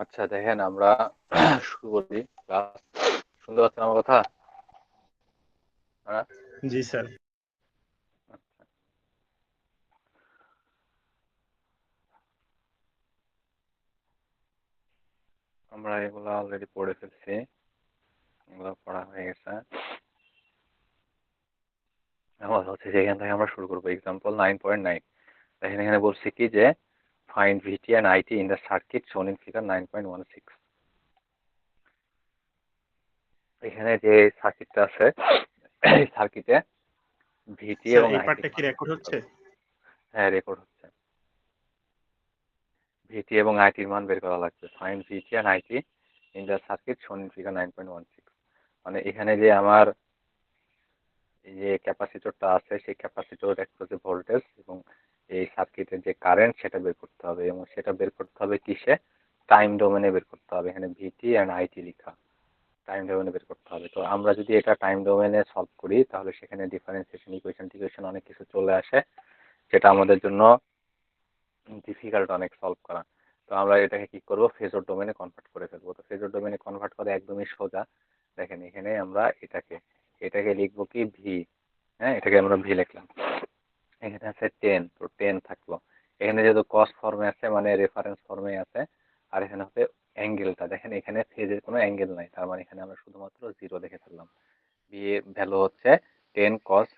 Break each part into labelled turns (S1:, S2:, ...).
S1: আচ্ছা দেখেন আমরা শুরু করি ক্লাস। শুনতে পাচ্ছেন আমার কথা? হ্যাঁ।
S2: জি স্যার।
S1: আমরা এগুলো অলরেডি পড়ে ফেলছি, এগুলো পড়া হয়ে গেছে। আমার হচ্ছে যে এখান থেকে আমরা শুরু করবো এক্সাম্পল 9.9। দেখেন এখানে বলছি কি যে find VT and IT in the circuit shown in figure 9.16। এখানে যে সার্কিটটা আছে এই সার্কিটে ভিটি
S2: স্যার
S1: এবং
S2: এই
S1: আইটির
S2: পার্টটা কি
S1: মান বের
S2: রেকর্ড
S1: করতে
S2: হচ্ছে?
S1: হবে। হ্যাঁ, রেকর্ড হচ্ছে। ভিটি এবং আইটির মান বের করা লাগবে। Find VT and IT in the circuit shown in figure 9.16। মানে এখানে যে আমার এই যে ক্যাপাসিটরটা আছে সেই ক্যাপাসিটর একটা যে ভোল্টেজ এবং এই সার্কিটের যে কারেন্ট সেটা বের করতে হবে, এবং সেটা বের করতে হবে কিসে? টাইম ডোমেনে বের করতে হবে। এখানে ভিটি অ্যান্ড আইটি লেখা, টাইম ডোমেনে বের করতে হবে। তো আমরা যদি এটা টাইম ডোমেনে সলভ করি তাহলে সেখানে ডিফারেন্সিয়েশন ইকুয়েশন টিকুয়েশন অনেক কিছু চলে আসে, যেটা আমাদের জন্য ডিফিকাল্ট অনেক সলভ করা। তো আমরা এটাকে কি করব, ফেজর ডোমেনে কনভার্ট করে ফেলবো। তো ফেজর ডোমেনে কনভার্ট করা একদমই সোজা। দেখেন এখানে আমরা এটাকে লিখবো কি ভি। হ্যাঁ, এটাকে আমরা ভি লিখলাম। এখানে আছে 10, তো 10 থাকলো। এখানে যেহেতু কস ফর্মে আছে মানে রেফারেন্স ফর্মে আছে। আর এখানে হচ্ছে অ্যাঙ্গেলটা, দেখেন এখানে ফেজের কোনো অ্যাঙ্গেল নাই, তার মানে এখানে আমরা শুধুমাত্র জিরো লিখে ফেললাম। বি এর ভ্যালু হচ্ছে 10 কস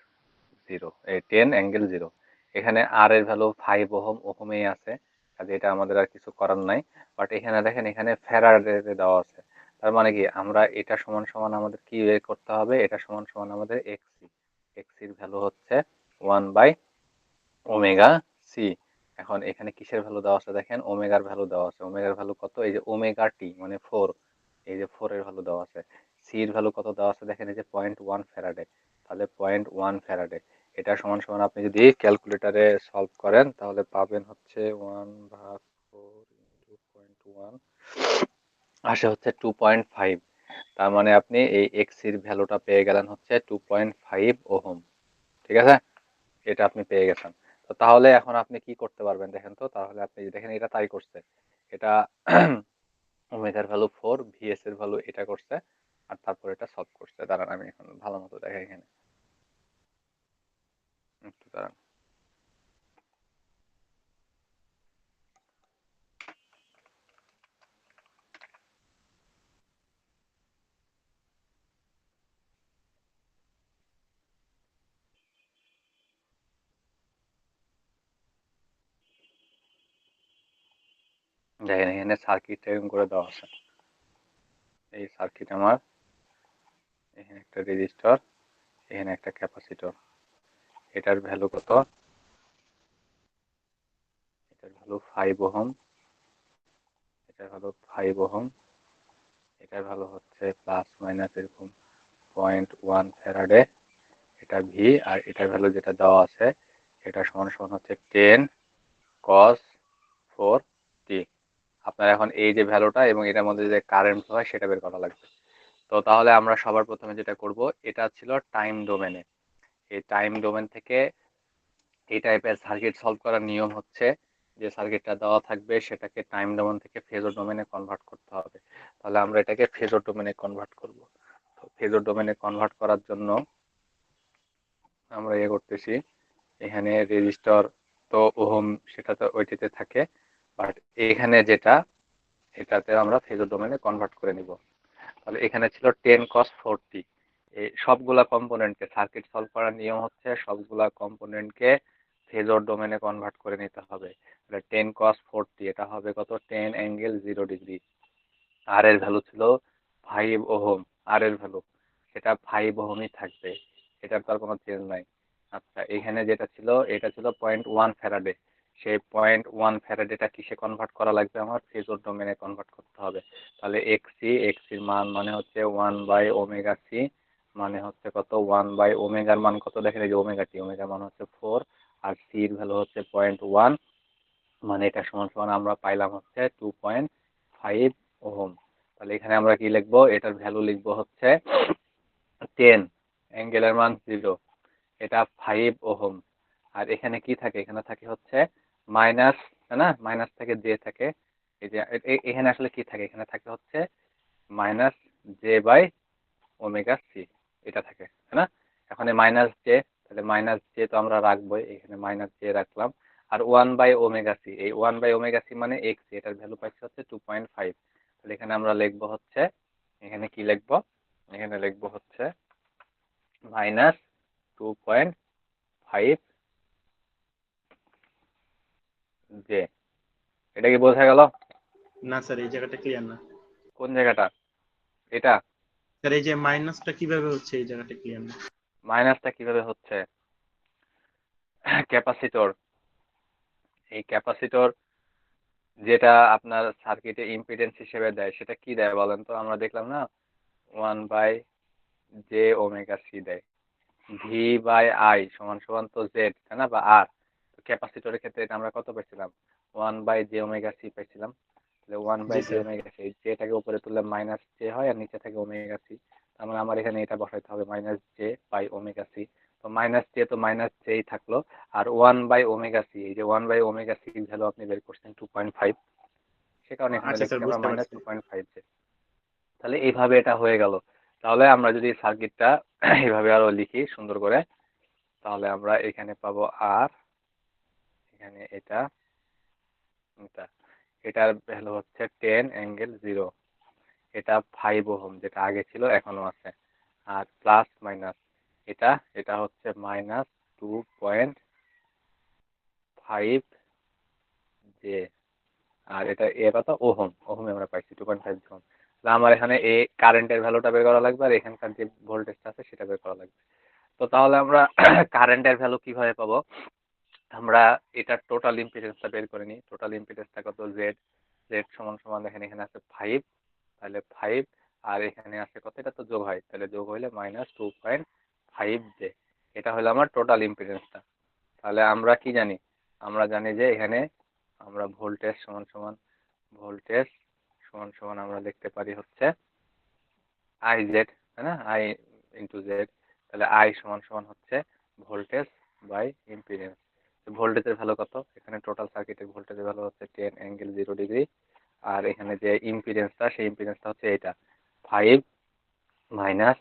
S1: জিরো, এই 10 অ্যাঙ্গেল জিরো। এখানে আর এর ভ্যালু 5 ওহম, ওহমেই আছে, কাজে এটা আমাদের আর কিছু করার নাই। বাট এখানে দেখেন এখানে ফ্যারাডে দেওয়া আছে। তার মানে কি আমরা এটা সমান সমান আমাদের কি বের করতে হবে, এটা সমান সমান আমাদের এক্সি। এক্সির ভ্যালু হচ্ছে 1/ওমেগা সি। এখন এখানে কিসের ভ্যালু দেওয়া আছে, দেখেন ওমেগার ভ্যালু দেওয়া আছে। ওমেগার ভ্যালু কত, এই যে ওমেগা টি মানে 4, এই যে 4 এর ভ্যালু দেওয়া আছে। সি এর ভ্যালু কত দেওয়া আছে, দেখেন এই যে 0.1 ফ্যারাডে। তাহলে 0.1 ফ্যারাডে, এটা সমান সমান আপনি যদি ক্যালকুলেটারে সলভ করেন তাহলে পাবেন হচ্ছে 1/4 × 0.1 আসে হচ্ছে 2.5। তার মানে আপনি এই এক্স এর ভ্যালুটা পেয়ে গেলেন হচ্ছে 2.5 ওহম। ঠিক আছে, এটা আপনি পেয়ে গেছেন। তো তাহলে এখন আপনি কি করতে পারবেন দেখেন তো, তাহলে আপনি দেখেন এটা তাই করছে। এটা ওমেগার ভ্যালু 4, ভিএস এর ভ্যালু এটা করছে, আর তারপর এটা সলভ করছে। দাঁড়ান আমি এখন ভালো মতো দেখাই এখানে, একটু দাঁড়ান। দেখেন এখানে সার্কিট এরকম করে দেওয়া আছে। এই সার্কিট আমার, এখানে একটা রেজিস্টর, এখানে একটা ক্যাপাসিটর। এটার ভ্যালু কত, এটার ভ্যালু 5 ওহম, এটার ভ্যালু 5 ওহম, এটার ভ্যালু হচ্ছে প্লাস মাইনাস এরকম 0.1 ফ্যারাডে। এটা ভি, আর এটার ভ্যালু যেটা দেওয়া আছে এটা সমান সমান হচ্ছে 10 cos 4t। আপনার এখন এই যে ভ্যালুটা এবং এটার মধ্যে যে কারেন্ট হয় সেটা বের করা লাগবে। তো তাহলে আমরা সবার প্রথমে যেটা করব, এটা ছিল টাইম ডোমেনে। এই টাইম ডোমেন থেকে এই টাইপের সার্কিট সলভ করার নিয়ম হচ্ছে যে সার্কিটটা দেওয়া থাকবে সেটাকে টাইম ডোমেন থেকে ফেজর ডোমেনে কনভার্ট করতে হবে। তাহলে আমরা এটাকে ফেজর ডোমেনে কনভার্ট করব। তো ফেজর ডোমেনে কনভার্ট করার জন্য আমরা করতেছি, এখানে রেজিস্টর তো ওহম সেটা তো ওইটিতে থাকে, বাট এখানে যেটা এটাতে আমরা ফেজর ডোমেনে কনভার্ট করে নিব। তাহলে এখানে ছিল 10 cos 4t। এই সবগুলা কম্পোনেন্টকে, সার্কিট সলভ করার নিয়ম হচ্ছে সবগুলা কম্পোনেন্টকে ফেজর ডোমেনে কনভার্ট করে নিতে হবে। তাহলে 10 cos 4t এটা হবে কত, 10 অ্যাঙ্গেল 0 ডিগ্রি। আর এর ভ্যালু ছিল 5 ওহম, আর এর ভ্যালু সেটা 5 ওহমই থাকবে, এটার তো আর কোনো চেঞ্জ নাই। আচ্ছা এখানে যেটা ছিল এটা ছিল 0.1 ফ্যারাডে। সেই 0.1 ফ্যারাডেটা কিসে কনভার্ট করা লাগবে, আমার ফেজর ডোমেনে কনভার্ট করতে হবে। তাহলে এক্সির মান মানে হচ্ছে 1/ওমেগা সি, মানে হচ্ছে কত, 1/ওমেগার মান কত, দেখেন এই যে ওমেগা টি, ওমেগার মান হচ্ছে 4, আর সি এর ভ্যালু হচ্ছে 0.1, মানে এটা সমান সমান আমরা পাইলাম হচ্ছে 2.5 ওহম। তাহলে এখানে আমরা কি লিখবো, এটার ভ্যালু লিখবো হচ্ছে 10, অ্যাঙ্গেলের মান 0, এটা 5 ওহম। আর এখানে কি থাকে, এখানে থাকে হচ্ছে মাইনাস, তাই না, মাইনাস থেকে জে থাকে, এই যে এখানে আসলে কি থাকে, এখানে থাকে হচ্ছে minus j by omega C, এটা থাকে, তাই না? এখন এই মাইনাস জে, তাহলে মাইনাস জে তো আমরা রাখবোই, এখানে মাইনাস জে রাখলাম। আর 1/ওমেগা সি, এই 1/ওমেগা সি মানে এক্স, এটার ভ্যালু পাইছি হচ্ছে 2.5। তাহলে এখানে আমরা লিখবো হচ্ছে, এখানে কি লিখবো, এখানে লিখবো হচ্ছে মাইনাস 2.5 জে। এটা কি বোঝা গেল?
S2: না স্যার, এই জায়গাটা ক্লিয়ার না।
S1: কোন জায়গাটা? এটা
S2: স্যার এই যে মাইনাসটা কিভাবে হচ্ছে, এই জায়গাটা ক্লিয়ার না।
S1: মাইনাসটা কিভাবে হচ্ছে, ক্যাপাসিটর, এই ক্যাপাসিটর যেটা আপনার সার্কিটে ইম্পিডেন্স হিসেবে দেয়, সেটা কি দেয় বলেন তো? আমরা দেখলাম না, 1/j ওমেগা সি দেয়। ভি বাই আই সমান সমান তো জেড, তাই না, বা আর। তো ক্যাপাসিটরের ক্ষেত্রে এটা আমরা কত পেয়েছিলাম? 1/j ওমেগা সি পেয়েছিলাম। তাহলে one
S2: G
S1: by J
S2: sir.
S1: Omega C, জেটাকে উপরে তুললে মাইনাস জে হয়, আর নিচে থাকে ওমেগা সি। তার মানে আমার এখানে এটা বসাইতে হবে minus j by omega C. তো মাইনাস জে তো মাইনাস জেই থাকলো, আর 1/ওমেগা সি, এই যে 1/ওমেগা সি ভ্যালু আপনি বের করছেন 2.5, সে কারণে এখানে
S2: আচ্ছা স্যার,
S1: লিখছি আমরা
S2: বুঝতে
S1: মাইনাস
S2: পারছি।
S1: 2.5 জে। তাহলে এইভাবে এটা হয়ে গেল। তাহলে আমরা যদি সার্কিটটা এইভাবে আরো লিখি সুন্দর করে, তাহলে আমরা এখানে পাবো আর, এখানে এটা, এটা, এটার ভ্যালু হচ্ছে 10 অ্যাঙ্গেল 0, এটা 5 ওহম, যেটা আগে ছিল এখনো আছে। আর প্লাস মাইনাস এটা, এটা হচ্ছে মাইনাস 2.5 জে, আর এটা এর কত ওহম, ওহমে আমরা পাইছি 2.5 ওহম। তাহলে আমার এখানে এই কারেন্টের ভ্যালুটা বের করা লাগবে, আর এখানকার যে ভোল্টেজটা আছে সেটা বের করা লাগবে। তো তাহলে আমরা কারেন্টের ভ্যালু কিভাবে পাবো? আমরা এটার টোটাল ইম্পিডেন্সটা বের করে নিই। টোটাল ইম্পিডেন্সটা কত? জেড, জেড সমান সমান দেখেন এখানে আছে 5, তাহলে 5, আর এখানে আছে কত, এটা তো যোগ হয়, তাহলে যোগ হইলে মাইনাস 2.5 জে। এটা হলো আমার টোটাল ইম্পিডেন্সটা। তাহলে আমরা কি জানি? আমরা জানি যে এখানে আমরা ভোল্টেজ সমান সমান, ভোল্টেজ সমান সমান আমরা লিখতে পারি হচ্ছে আই জেড, তাই না, আই ইন্টু জেড। তাহলে আই সমান সমান হচ্ছে ভোল্টেজ বাই ইম্পিডেন্স। ভোল্টেজের ভ্যালু কত? এখানে টোটাল সার্কিটের ভোল্টেজের ভ্যালু হচ্ছে 10 অ্যাঙ্গেল 0 ডিগ্রি, আর এখানে যে ইম্পিডেন্সটা, সেই ইম্পিডেন্সটা হচ্ছে এটা 5 মাইনাস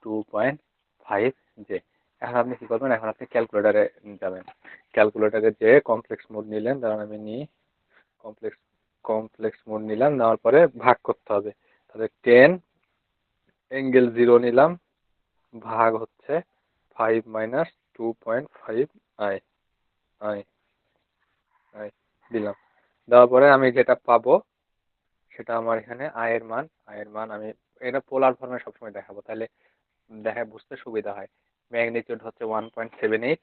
S1: 2.5 জে। এখন আপনি কি করবেন? এখন আপনি ক্যালকুলেটারে যাবেন, ক্যালকুলেটারে যে কমপ্লেক্স মোড নিলেন, কারণ আমি নিই কমপ্লেক্স, কমপ্লেক্স মোড নিলাম, নেওয়ার পরে ভাগ করতে হবে। তাহলে 10 অ্যাঙ্গেল 0 নিলাম, ভাগ হচ্ছে 5 মাইনাস 2.5 আই, আই, আই দিলাম। দেওয়ার পরে আমি যেটা পাবো সেটা আমার এখানে আয়ের মান, আয়ের মান আমি এটা পোলার ফর্মে সবসময় দেখাবো, তাহলে দেখা বুঝতে সুবিধা হয়। ম্যাগনিটিউড হচ্ছে 1.78,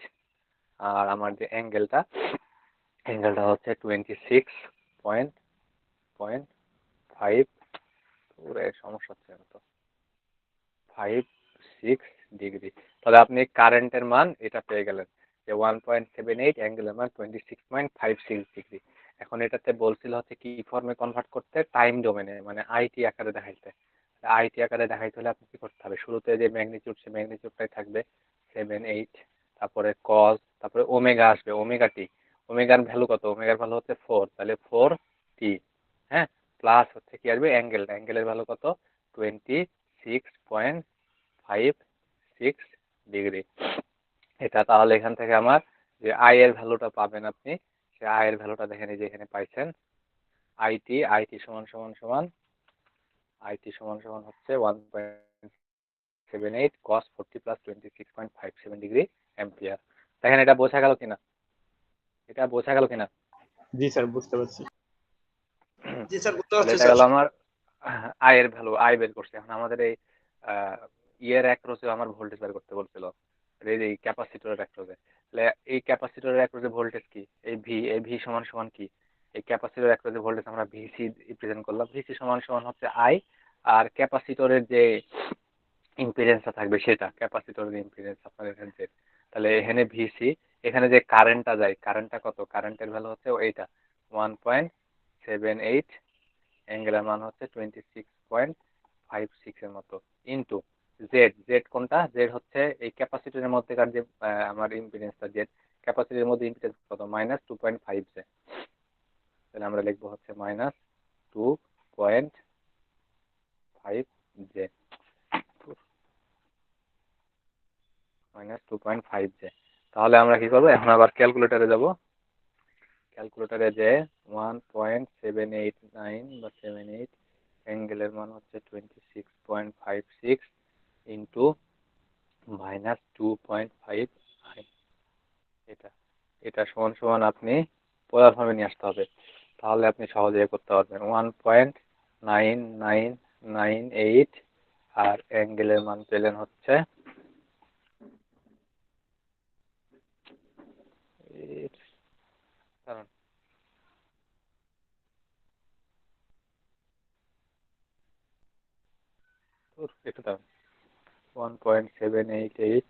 S1: আর আমার যে অ্যাঙ্গেলটা, অ্যাঙ্গেলটা হচ্ছে 26.5, পুরো সমস্যা হচ্ছে তো 56 ডিগ্রি। তাহলে আপনি কারেন্টের মান এটা পেয়ে গেলেন যে 1.78, অ্যাঙ্গেলের মান 26.56 ডিগ্রি। এখন এটাতে বলছিল হচ্ছে কি ফর্মে কনভার্ট করতে, টাইম ডোমেনে, মানে আইটি আকারে দেখাইতে। আইটি আকারে দেখাইতে হলে আপনি কি করতে হবে? শুরুতে যে ম্যাগনিটিউড, সে ম্যাগনিটিউডটাই থাকবে 7, 8, তারপরে কজ, তারপরে ওমেগা আসবে, ওমেগা টি। ওমেগার ভ্যালু কত? ওমেগার ভ্যালু হচ্ছে 4, তাহলে 4 টি, হ্যাঁ, প্লাস হচ্ছে কি আসবে? অ্যাঙ্গেল, অ্যাঙ্গেলের ভ্যালু কত? 26.56 ডিগ্রি। এটা তাহলে এখান থেকে আমার যে আই এর ভ্যালুটা পাবেন আপনি, সে আই এর ভ্যালুটা দেখেন, এই যে এখানে পাইছেন আইটি, আইটি সমান সমান সমান, আইটি সমান সমান হচ্ছে 1.78 cos 40 প্লাস 26.57 ডিগ্রি অ্যাম্পিয়ার। দেখেন এটা বোঝা গেল কিনা? এটা বোঝা গেল কিনা?
S2: জি স্যার, বুঝতে পারছি। জি স্যার, বুঝতে
S1: তাহলে
S2: পারছি
S1: এটা
S2: স্যার।
S1: গেল আমার আয়ের ভ্যালু, আই বের করছে। এখন আমাদের এই ইয়ের অ্যাক্রসে আমার ভোল্টেজ বের করতে বলছিল, এই ক্যাপাসিটরের অ্যাক্রসে। তাহলে এই ক্যাপাসিটরের অ্যাক্রসে ভোল্টেজ কি? এই ভি সমান সমান কি? এই ক্যাপাসিটরের অ্যাক্রসে ভোল্টেজ আমরা ভিসি রিপ্রেজেন্ট করলাম, ভিসি সমান সমান হচ্ছে আই, আর ক্যাপাসিটরের যে ইম্পিডেন্সটা থাকবে সেটা, ক্যাপাসিটরের ইম্পিডেন্স আপনার এখানে যে, তাহলে এখানে ভিসি, এখানে যে কারেন্টটা যায়, কারেন্টটা কত? কারেন্টের ভ্যালু হচ্ছে এইটা 1.78, অ্যাঙ্গেলের মান হচ্ছে 26.56 এর মতো, ইন্টু জেড, জেড কোনটা? জেড হচ্ছে এই ক্যাপাসিটরের মধ্যেকার যে আমার ইম্পিডেন্সটা জেড, ক্যাপাসিটরের মধ্যে ইম্পিডেন্স কত? -2.5 জে। তাহলে আমরা লিখবো হচ্ছে মাইনাস 2.5 জে -2.5 জে। তাহলে আমরা কি করবো, এখন আবার ক্যালকুলেটরে যাব। ক্যালকুলেটরে যে 1.789 বা 78 অ্যাঙ্গেলের মান হচ্ছে 26.56 ইন্টু -2.5 এটা এটা সমান সমান আপনি পোলার ফর্মে নিয়ে আসতে হবে। তাহলে আপনি সহজে করতে পারবেন। 1.9998 আর অ্যাঙ্গেলের মান পেলেন হচ্ছে দাঁড়ান, একটু দাঁড়ান। 1.788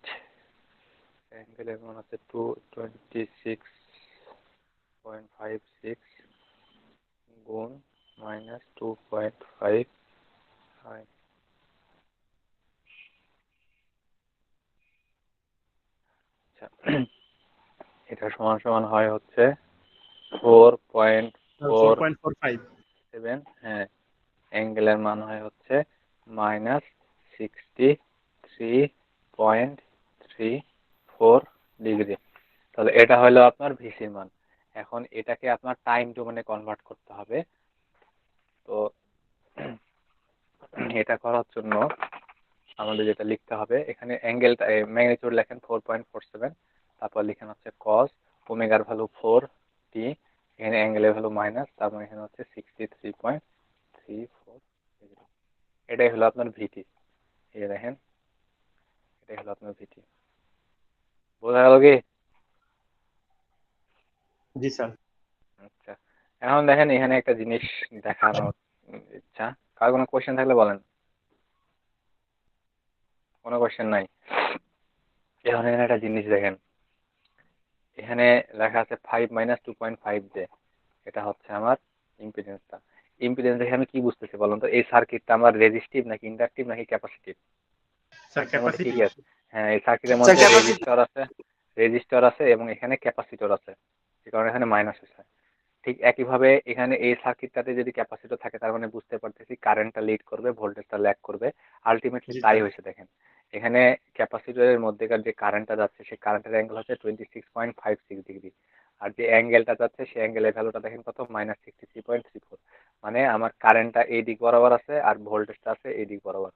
S1: অ্যাঙ্গেলের মান হচ্ছে 26.56 গুণ -2.5। আচ্ছা, এটা সমান সমান হয় হচ্ছে 4.47।
S2: 4.45।
S1: হ্যাঁ, অ্যাঙ্গেলের মান হয় হচ্ছে -63.34 ডিগ্রি। তাহলে এটা হলো আপনার ভিসির মান। এখন এটাকে আপনার টাইম ডোমেনে কনভার্ট করতে হবে। তো এটা করার জন্য আমাদের যেটা লিখতে হবে, এখানে অ্যাঙ্গেলটা ম্যাগনিটিউড লেখেন 4.47, তারপর লিখেন হচ্ছে কস, ওমেগার ভ্যালু 4t, এখানে অ্যাঙ্গেলের ভ্যালু মাইনাস, তারপর এখানে হচ্ছে 63.34 ডিগ্রি। এটাই হলো আপনার ভিটি। এই যে দেখেন, এটাই হলো আপনার ভিটি। বোঝা গেল কি?
S2: জি স্যার।
S1: আচ্ছা, এখন দেখেন এখানে একটা জিনিস দেখানোর ইচ্ছা। কার কোনো কোয়েশ্চেন থাকলে বলেন। কোনো কোয়েশ্চেন নাই? এখন এখানে একটা জিনিস দেখেন, এখানে লেখা আছে 5 - 2.5 জে। এটা হচ্ছে আমার ইম্পিডেন্সটা। ইম্পিডেন্স দেখে আমি কি বুঝতেছি বলুন তো? এই সার্কিটটা আমার রেজিস্টিভ নাকি ইন্ডাকটিভ নাকি ক্যাপাসিটিভ?
S2: স্যার
S1: সার্কিটের মধ্যে কি
S2: ক্যাপাসিটি।
S1: কি আছে? হ্যাঁ, এই সার্কিটের
S2: স্যার
S1: মধ্যে
S2: ক্যাপাসিটি।
S1: রেজিস্টর আছে এবং এখানে ক্যাপাসিটর আছে, যে কারণে এখানে মাইনাস হয়েছে। ঠিক একইভাবে এখানে এই সার্কিটটাতে যদি ক্যাপাসিটর থাকে, তার মানে বুঝতে পারতেছি কারেন্টটা লিড করবে, ভোল্টেজটা ল্যাগ করবে। আলটিমেটলি
S2: জি
S1: তাই
S2: স্যার।
S1: হয়েছে। দেখেন এখানে ক্যাপাসিটরের মধ্যেকার যে কারেন্টটা যাচ্ছে, সেই কারেন্টের অ্যাঙ্গেল হচ্ছে 26.56 ডিগ্রি। আর যে অ্যাঙ্গেলটা যাচ্ছে, সেই অ্যাঙ্গেলের ভ্যালুটা দেখেন কত, -63.34। মানে আমার কারেন্টটা এই দিক বরাবর আছে আর ভোল্টেজটা আছে এই দিক বরাবর।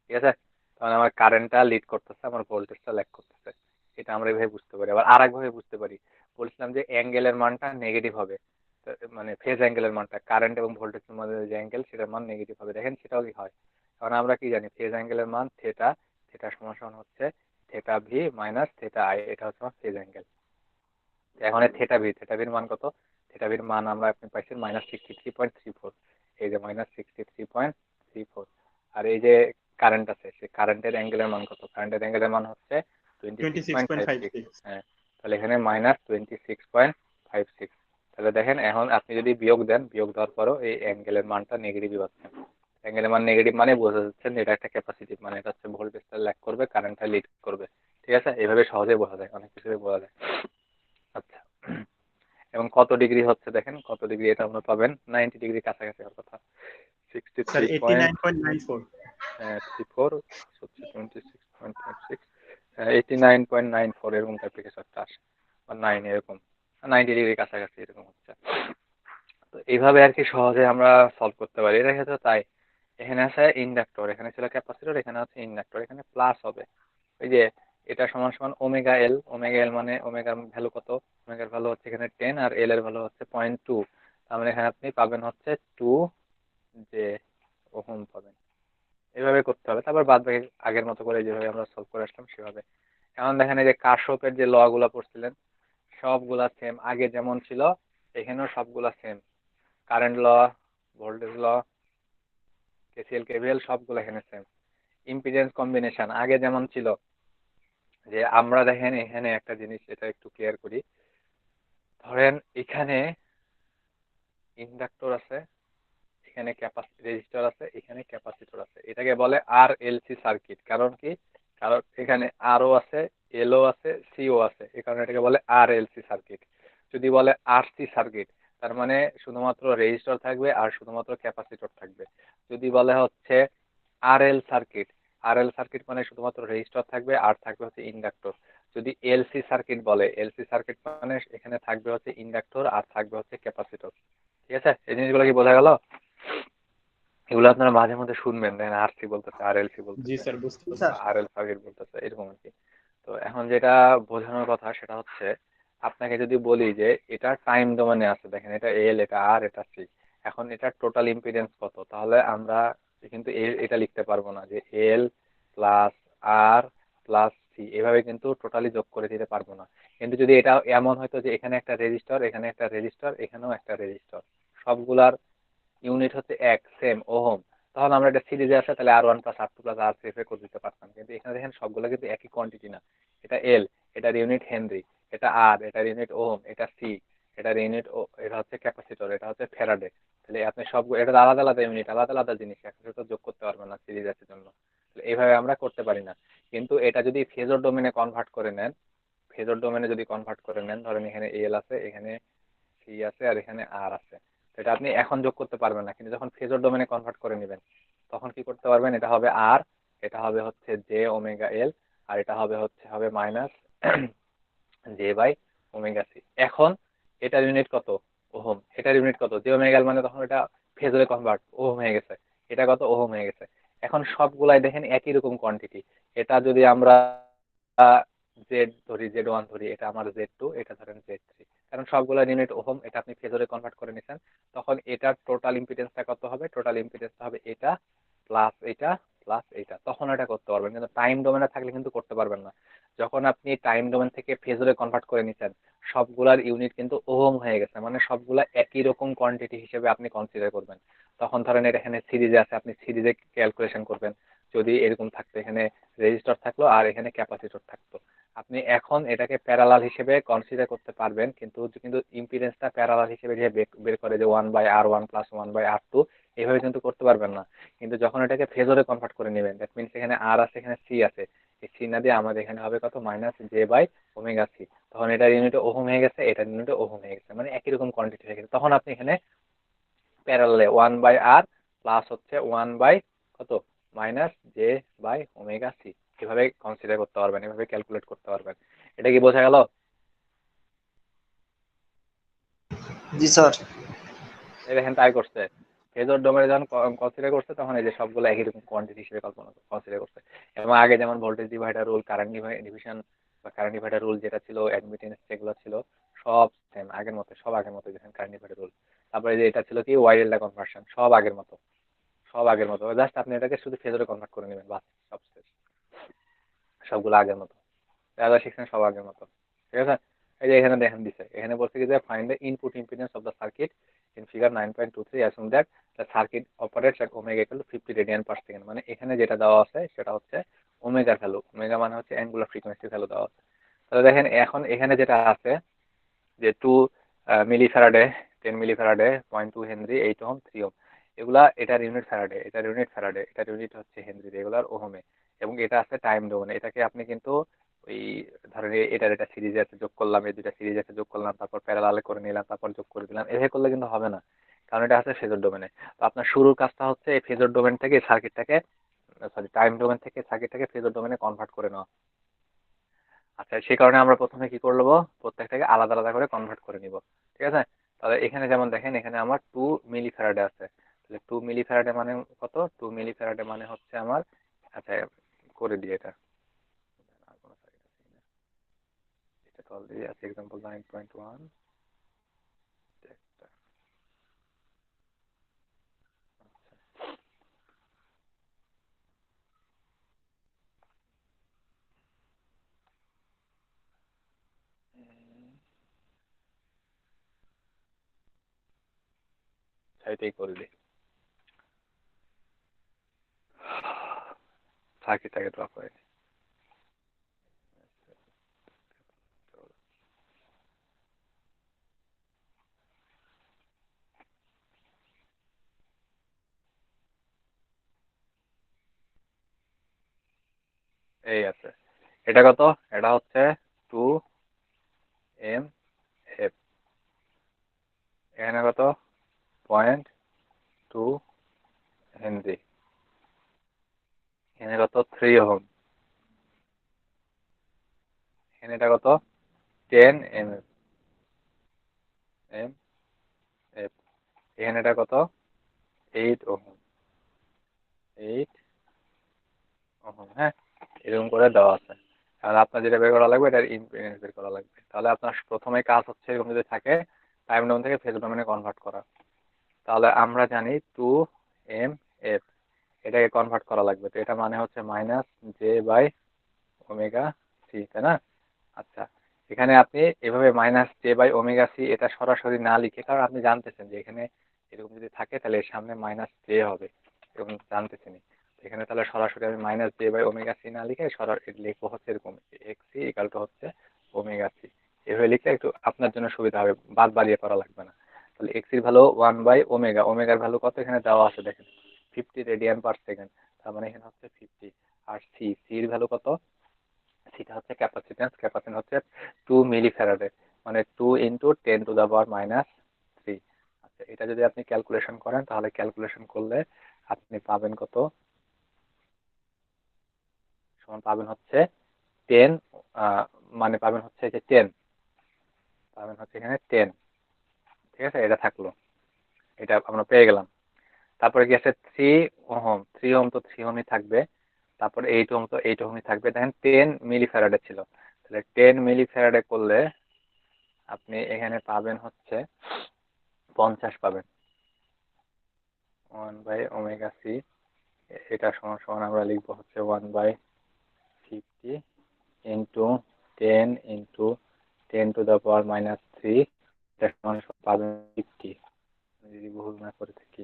S1: ঠিক আছে? তাহলে আমার কারেন্টটা লিড করতেছে, আমার ভোল্টেজটা ল্যাগ করতেছে। এটা আমরা এইভাবে বুঝতে পারি। আবার আরেকভাবে বুঝতে পারি, বলছিলাম যে অ্যাঙ্গেলের মানটা নেগেটিভ হবে। মানে ফেজ অ্যাঙ্গেলের মানটা, কারেন্ট এবং ভোল্টেজের মধ্যে যে অ্যাঙ্গেল, সেটার মান নেগেটিভ হবে। দেখেন সেটাও কি হয়। কারণ আমরা কি জানি, ফেজ অ্যাঙ্গেলের মান থিটা, থিটা সমান সমান হচ্ছে theta V minus theta I. এটা হচ্ছে আমার ফেজ অ্যাঙ্গেল। এখন এই থিটা ভির মান কত? থিটা ভির মান আমরা আপনি পাইছেন -63.34। এই যে -63.34। আর এই যে কারেন্ট আছে, সেই কারেন্টের অ্যাঙ্গেলের মান কত? কারেন্টের অ্যাঙ্গেলের মান হচ্ছে 26.56।
S2: 26.56।
S1: হ্যাঁ, তাহলে এখানে -26.56। তাহলে দেখেন, এখন আপনি যদি বিয়োগ দেন, বিয়োগ দেওয়ার পরও এই অ্যাঙ্গেলের মানটা নেগেটিভই পাচ্ছেন। অ্যাঙ্গেলের মান নেগেটিভ মানে বোঝা যাচ্ছে যে এটা একটা ক্যাপাসিটিভ, মানে এটা হচ্ছে ভোল্টেজটা ল্যাগ করবে, কারেন্টটা লিড করবে। ঠিক আছে? এইভাবে সহজেই বোঝা যায়, অনেক কিছুই বোঝা যায়। আচ্ছা, এবং কত ডিগ্রি হচ্ছে দেখেন, কত ডিগ্রি এটা আমরা পাবেন, 90 ডিগ্রি কাছাকাছি হওয়ার কথা।
S2: স্যার 89.94।
S1: 63.34 হচ্ছে 26.56, 89.94 এরকম টাইপের কিছু একটা আসে, বা 9 এরকম, 90 ডিগ্রি কাছাকাছি এরকম হচ্ছে। তো এইভাবে আর কি সহজে আমরা সলভ করতে পারি। এটা ক্ষেত্রে তাই, এখানে আছে ইন্ডাক্টর, এখানে ছিল ক্যাপাসিটর, এখানে আছে ইন্ডাক্টর, এখানে প্লাস হবে। ওই যে এটা সমান সমান ওমেগা এল। ওমেগা এল মানে ওমেগার ভ্যালু কত? ওমেগার ভ্যালু হচ্ছে এখানে 10 আর এল এর ভ্যালু হচ্ছে 0.2। তার মানে এখানে আপনি পাবেন হচ্ছে 2 যে ওহম পাবেন। এভাবে করতে হবে। তারপর বাদ বাকি আগের মতো করে যেভাবে আমরা সলভ করে আসলাম সেভাবে। এখন দেখেন এই যে কারশফের যে ল গুলা পড়ছিলেন, সবগুলা সেম, আগে যেমন ছিল এখানেও সবগুলা same. Current law, voltage law, KCL KVL সবগুলো এখানে সেম। ইম্পিডেন্স কম্বিনেশন আগে যেমন ছিল, যে আমরা দেখেন এখানে একটা জিনিস এটা একটু ক্লিয়ার করি। ধরেন এখানে ইন্ডাক্টর আছে, এখানে রেজিস্টর আছে, এখানে ক্যাপাসিটর আছে। এটাকে বলে আর এলসি সার্কিট। কারণ কি? কারণ এখানে আরও আছে, এলও আছে, সিও আছে, এই কারণে এটাকে বলে আর এলসি সার্কিট। যদি বলে আরসি সার্কিট, তার মানে শুধুমাত্র রেজিস্টর থাকবে আর শুধুমাত্র ক্যাপাসিটর থাকবে। যদি বলে হচ্ছে আরএল সার্কিট, আরএল সার্কিট মানে শুধুমাত্র রেজিস্টর থাকবে আর থাকবে হচ্ছে ইন্ডাক্টর। যদি এলসি সার্কিট বলে, এলসি সার্কিট মানে এখানে থাকবে হচ্ছে ইন্ডাক্টর আর থাকবে হচ্ছে ক্যাপাসিটর। ঠিক আছে, এই জিনিসগুলো কি বোঝা গেল? এগুলো আপনারা মাঝে মধ্যে শুনবেন, দেখেন আরসি বলতেছে, আর এলসি
S2: জি
S1: বলতেছে,
S2: স্যার, বুঝতে পারছি।
S3: স্যার
S1: আর এল সার্কিট বলতেছে, এরকম আর কি। তো এখন যেটা বোঝানোর কথা সেটা হচ্ছে, আপনাকে যদি বলি যে এটা টাইম ডোমেনে আছে, দেখেন এটা এল, এটা আর, এটা সি, এখন এটা টোটাল ইম্পিডেন্স কত, তাহলে আমরা কিন্তু এটা লিখতে পারবো না যে এল প্লাস আর প্লাস সি, এভাবে কিন্তু টোটালি যোগ করে দিতে পারবো না। কিন্তু যদি এটা এমন হয়তো যে এখানে একটা রেজিস্টর, এখানে একটা রেজিস্টর, এখানেও একটা রেজিস্টর, সবগুলার ইউনিট হচ্ছে এক সেম ওহম, তখন আমরা এটা সিরিজে আছে তাহলে R1 + R2 + R3 এভাবে করে দিতে পারতাম। কিন্তু এখানে দেখেন সবগুলো কিন্তু একই কোয়ান্টিটি না, এটা এল, এটার ইউনিট হেনরি, এটা আর, এটার ইউনিট ওহম, এটা সি, এটার ইউনিট ও, এটা হচ্ছে ক্যাপাসিটর, এটা হচ্ছে ফ্যারাডে। তাহলে আপনি সব, এটা আলাদা আলাদা ইউনিট, আলাদা আলাদা জিনিস, একসাথে তো যোগ করতে পারবেন না সিরিজ আছে জন্য। তাহলে এইভাবে আমরা করতে পারি না। কিন্তু এটা যদি ফেজর ডোমেনে কনভার্ট করে নেন, ফেজর ডোমেনে যদি কনভার্ট করে নেন, ধরেন এখানে এল আছে, এখানে সি আছে, আর এখানে আর আছে, তো এটা আপনি এখন যোগ করতে পারবেন না। কিন্তু যখন ফেজর ডোমেনে কনভার্ট করে নেবেন তখন কি করতে পারবেন, এটা হবে আর, এটা হবে হচ্ছে জে ওমেগা এল, আর এটা হবে হচ্ছে হবে minus j by omega C. এখন এটার ইউনিট কত, ওহম, এটার ইউনিট কত, জে ওমেগা এল, মানে তখন এটা ফেজরে কনভার্ট ওহম হয়ে গেছে, এটা কত, ওহম হয়ে গেছে। এখন সবগুলাই দেখেন একই রকম কোয়ান্টিটি। এটা যদি আমরা জেড ধরি, Z1 ধরি, এটা আমার Z2, এটা ধরেন Z3, কারণ সবগুলা ইউনিট ওহম, এটা আপনি ফেজরে কনভার্ট করে নিছেন। তখন এটার টোটাল ইম্পিডেন্সটা কত হবে, টোটাল ইম্পিডেন্সটা হবে এটা প্লাস এটা প্লাস এটা, তখন এটা করতে পারবেন। কিন্তু টাইম ডোমেনে থাকলে কিন্তু করতে পারবেন না। যখন আপনি টাইম ডোমেন থেকে ফেজরে কনভার্ট করে নিছেন, সবগুলার ইউনিট কিন্তু ওহম হয়ে গেছে, মানে সবগুলা একই রকম কোয়ান্টিটি হিসেবে আপনি কনসিডার করবেন। তখন ধরেন এটা এখানে সিরিজে আছে, আপনি সিরিজে ক্যালকুলেশন করবেন। যদি এরকম থাকতো, এখানে রেজিস্টর থাকলো আর এখানে ক্যাপাসিটর থাকতো, আপনি এখন এটাকে প্যারালাল হিসেবে কনসিডার করতে পারবেন। কিন্তু কিন্তু ইম্পিডেন্সটা প্যারালাল হিসেবে যে বের করে যে 1/R1 + 1/R2, এইভাবে কিন্তু করতে পারবেন না। কিন্তু যখন এটাকে ফেজরে কনভার্ট করে নেবেন, দ্যাট মিনস এখানে আর আছে, এখানে সি আছে, এই সি না দিয়ে আমাদের এখানে হবে কত, minus j by omega C, তখন এটার ইউনিটে ওহম হয়ে গেছে, এটার ইউনিটে ওহম হয়ে গেছে, মানে একই রকম কোয়ান্টিটি হয়ে গেছে। তখন আপনি এখানে প্যারালালে 1/R প্লাস হচ্ছে 1 বাই কত, minus j by omega C, এভাবে কনসিডার করতে পারবেন, এভাবে ক্যালকুলেট করতে পারবেন। এটা কি বোঝা গেল?
S3: জি স্যার।
S1: এই দেখেন তাই করছে, ফেজর ডোমেনে যখন কনসিডার করছে তখন এই যে সবগুলো একই রকম কোয়ান্টিটি হিসেবে কল্পনা কনসিডার করছে। এবং আগে যেমন voltage divider rule, current division বা কারেন্ট ডিভাইডার রুল যেটা ছিল, অ্যাডমিটেন্স যেগুলো ছিল, সব সেম আগের মতো, সব আগের মতো দেখেন কারেন্ট ডিভাইডার রুল। তারপরে যে এটা ছিল কি ওয়াই ডেল্টা কনভার্সন, সব আগের মতো, সব আগের মতো, জাস্ট আপনি এটাকে শুধু ফেজরে কনভার্ট করে নেবেন, বাস, সব শেষ, সবগুলো আগের মতো, যা শিখছেন সব আগের মতো। ঠিক আছে, এই যে এখানে দেখেন দিছে, এখানে বলছে কি যে find the input impedance of the circuit in figure 9.23, অ্যাসুম that the circuit operates at omega equal to 50 radian per second. মানে এখানে যেটা দেওয়া আছে সেটা হচ্ছে ওমেগার ভ্যালু, ওমেগা মানে হচ্ছে অ্যাঙ্গুলার ফ্রিকোয়েন্সি ভ্যালু দেওয়া আছে। তাহলে দেখেন এখন এখানে যেটা আছে যে 2 মিলিফ্যারাডে, 10 মিলিফ্যারাডে, 0.2 হেনরি, 8 ওহম, 3 ওহম, এগুলা এটার ইউনিট ফ্যারাডে, এটার ইউনিট ফ্যারাডে, এটার ইউনিট হচ্ছে হেনরি, এগুলার ওহমে। এবং এটা আছে টাইম ডোমেনে, এটাকে আপনি কিন্তু ওই ধরেন এটা সিরিজে আছে যোগ করলাম, এই দুইটা সিরিজ আছে যোগ করলাম, তারপর প্যারালালে করে নিলাম, তারপর যোগ করে দিলাম, এভাবে করলে কিন্তু হবে না, কারণ এটা আছে ফেজর ডোমেনে। তো আপনার শুরুর কাজটা হচ্ছে এই ফেজর ডোমেন থেকে সার্কিটটাকে, সরি টাইম ডোমেন থেকে সার্কিটটাকে ফেজর ডোমেনে কনভার্ট করে নেওয়া। আচ্ছা, সেই কারণে আমরা প্রথমে কি করবো, প্রত্যেকটাকে আলাদা আলাদা করে কনভার্ট করে নিব। ঠিক আছে, তাহলে এখানে যেমন দেখেন এখানে আমার 2 মিলিফ্যারাডে আছে, তাহলে 2 মিলিফ্যারাডে মানে কত, 2 মিলিফ্যারাডে মানে হচ্ছে আমার, আচ্ছা করে দিই এটা, আর কোনো circuit আছে কিনা? এটা তো অলরেডি আছে, এক্সাম্পল 9.1, একটা, আচ্ছা, এটাই করে দিই, সার্কিটটাকে ড্র করে দিই। এই আছে, এটা কত, এটা হচ্ছে 2 এম এফ, এখানে কত 0.2 হেনরি, এখানে কত 3 ওহম, এখানে এটা কত 10 এম এম এফ, এখানে এটা কত 8 ওহম, 8 ওহম। হ্যাঁ, এরকম করে দেওয়া আছে। তাহলে আপনার যেটা বের করা লাগবে এটার ইম্পিডেন্স বের করা লাগবে। তাহলে আপনার প্রথমে কাজ হচ্ছে এরকম যদি থাকে টাইম ডোমেন থেকে ফেজ ডোমেনে কনভার্ট করা। তাহলে আমরা জানি 2 mf, এটাকে কনভার্ট করা লাগবে। তো এটা মানে হচ্ছে -j/ওমেগা সি, তাই না? আচ্ছা, এখানে আপনি এভাবে -j/ওমেগা সি এটা সরাসরি না লিখে, কারণ আপনি জানতেছেন যে এখানে এরকম যদি থাকে তাহলে এর সামনে -j হবে, এরকম জানতেছেন। এখানে তাহলে সরাসরি আমি -j/ওমেগা সি না লিখে লিখবো হচ্ছে এরকম xc = হচ্ছে ওমেগা সি। এভাবে লিখলে একটু আপনার জন্য সুবিধা হবে, বাদ বাড়িয়ে করা লাগবে না। তাহলে x এর ভ্যালু 1/ওমেগা, ওমেগার ভ্যালু কত এখানে দেওয়া আছে দেখেন 50 রেডিয়ান পার সেকেন্ড, তার মানে এখানে হচ্ছে 50। আর সি এর ভ্যালু কত, সেটা হচ্ছে ক্যাপাসিট্যান্স, ক্যাপাসিট্যান্স হচ্ছে 2 মিলি ফ্যারাডে, মানে 2 × 10⁻³ আচ্ছা, এটা যদি আপনি ক্যালকুলেশন করেন তাহলে ক্যালকুলেশন করলে আপনি পাবেন কত, সমান পাবেন হচ্ছে 10, মানে পাবেন হচ্ছে যে 10, পাবেন হচ্ছে এখানে 10। ঠিক আছে, এটা থাকলো, এটা আমরা পেয়ে গেলাম। তারপরে কি আছে 3 ওহম, 3 ওহম তো 3 ওহমই থাকবে। তারপরে 8 ওহম তো 8 ওহমই থাকবে। দেখেন 10 মিলি ফ্যারাডে ছিল, তাহলে 10 মিলি ফ্যারাডে করলে আপনি এখানে পাবেন হচ্ছে 50 পাবেন। 1/ওমেগা সি, এটা সমান সমান আমরা লিখবো হচ্ছে 1/50 ইন্টু 10 ইন্টু 10⁻³ এটা সমান সমান পাবেন 50, যদি ভুল না করে থাকি।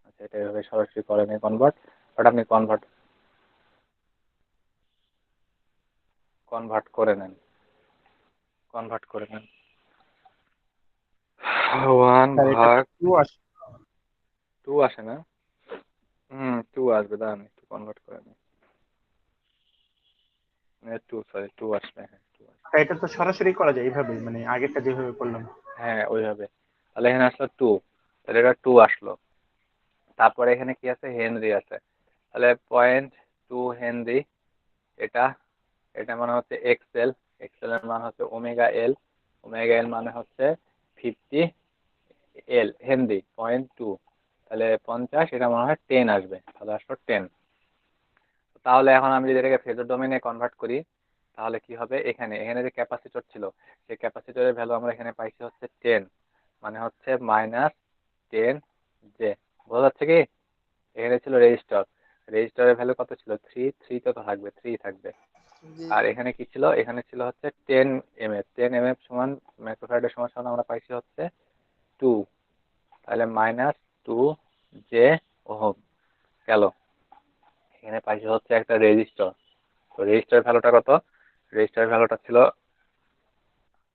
S1: আচ্ছা, এটা এভাবে সরাসরি করেন কনভার্ট, বাট আপনি কনভার্ট কনভার্ট করে নেন, কনভার্ট করে নেন। 1/2 আসে না? 2 আসবে, দাঁড়ান একটু কনভার্ট করে নেন। 2, সরি 2 আসবে, হ্যাঁ 2 আসবে।
S2: এটা তো সরাসরি করা যায় এইভাবে, মানে আগেরটা যেভাবে করলাম।
S1: হ্যাঁ ওইভাবে, তাহলে এখানে আসলো 2, তাহলে এটা 2 আসলো। তারপরে এখানে কি আছে, হেনরি আছে, তাহলে 0.2 হেনরি, এটা এটা মানে হচ্ছে এক্সেল, এক্সেল এর মান হচ্ছে ওমেগা এল, ওমেগা এল মানে হচ্ছে 50 এল হেনরি, 0.2, তাহলে 50, এটা মনে হয় 10 আসবে, তাহলে আসলো 10। তাহলে এখন আমি যদি এটাকে ফেজর ডোমেইনে কনভার্ট করি তাহলে কি হবে, এখানে এখানে যে ক্যাপাসিটর ছিল সেই ক্যাপাসিটরের ভ্যালু আমরা এখানে পাইছি হচ্ছে 10, মানে হচ্ছে -10 জে। বোঝা যাচ্ছে কি? এখানে ছিল রেজিস্টার, রেজিস্টারের ভ্যালু কত ছিল 3, 3 তো থাকবে, 3 থাকবে।
S3: জি
S1: আর এখানে কি ছিল, এখানে ছিল হচ্ছে 10 এমএফ, 10 এমএফ সমান মাইক্রোফ্যারাডের সমান সমান আমরা পাইছি হচ্ছে 2, তাহলে -2 জে ওহম গেল। এখানে পাইছি হচ্ছে একটা রেজিস্টার, তো রেজিস্টারের ভ্যালুটা কত, রেজিস্টারের ভ্যালুটা ছিল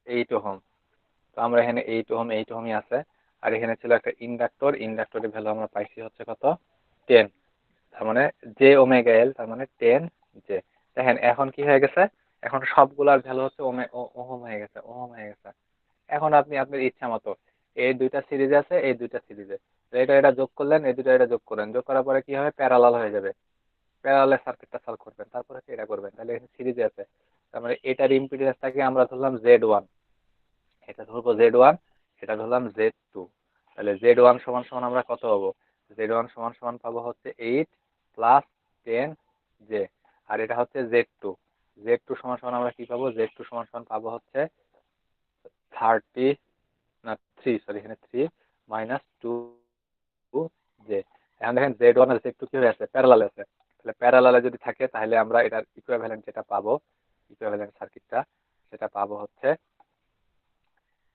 S1: 8 ওহম, তো আমরা এখানে 8 ওহম 8 ওহমই আছে। আর এখানে ছিল একটা ইন্ডাক্টর, ইন্ডাক্টরের ভ্যালু আমরা পাইছি হচ্ছে কত 10, তার মানে জে ওমেগা এল, তার মানে 10 জে। দেখেন এখন কি হয়ে গেছে, এখন সবগুলার ভ্যালু হচ্ছে ওহম হয়ে গেছে, ওহম হয়ে গেছে। এখন আপনি আপনার ইচ্ছা মতো এই দুইটা সিরিজ আছে, এই দুইটা সিরিজে এটা এটা যোগ করলেন, এই দুইটা এটা যোগ করেন, যোগ করার পরে কি হবে প্যারালাল হয়ে যাবে, প্যারালাল সার্কিটটা সলভ করবেন, তারপরে হচ্ছে এটা করবেন, তাহলে সিরিজে আছে। তার মানে এটার ইম্পিডেন্সটাকে আমরা ধরলাম Z1, এটা ধরবো Z1, এটা ধরলাম Z2, তাহলে Z1 সমান সমান আমরা কত পাবো, Z1 সমান সমান পাবো হচ্ছে 8 + 10 জে। আর এটা হচ্ছে Z2, Z2 সমান সমান আমরা কি পাবো, Z2 সমান সমান পাবো হচ্ছে 30, না 3, সরি এখানে 3 -2 জে। এখন দেখেন Z1 আর Z2 কি হয়ে আছে, প্যারালাল আছে, তাহলে প্যারালালে যদি থাকে তাহলে আমরা এটার ইকুইভ্যালেন্ট যেটা পাবো, ইকুইভ্যালেন্ট সার্কিটটা সেটা পাবো হচ্ছে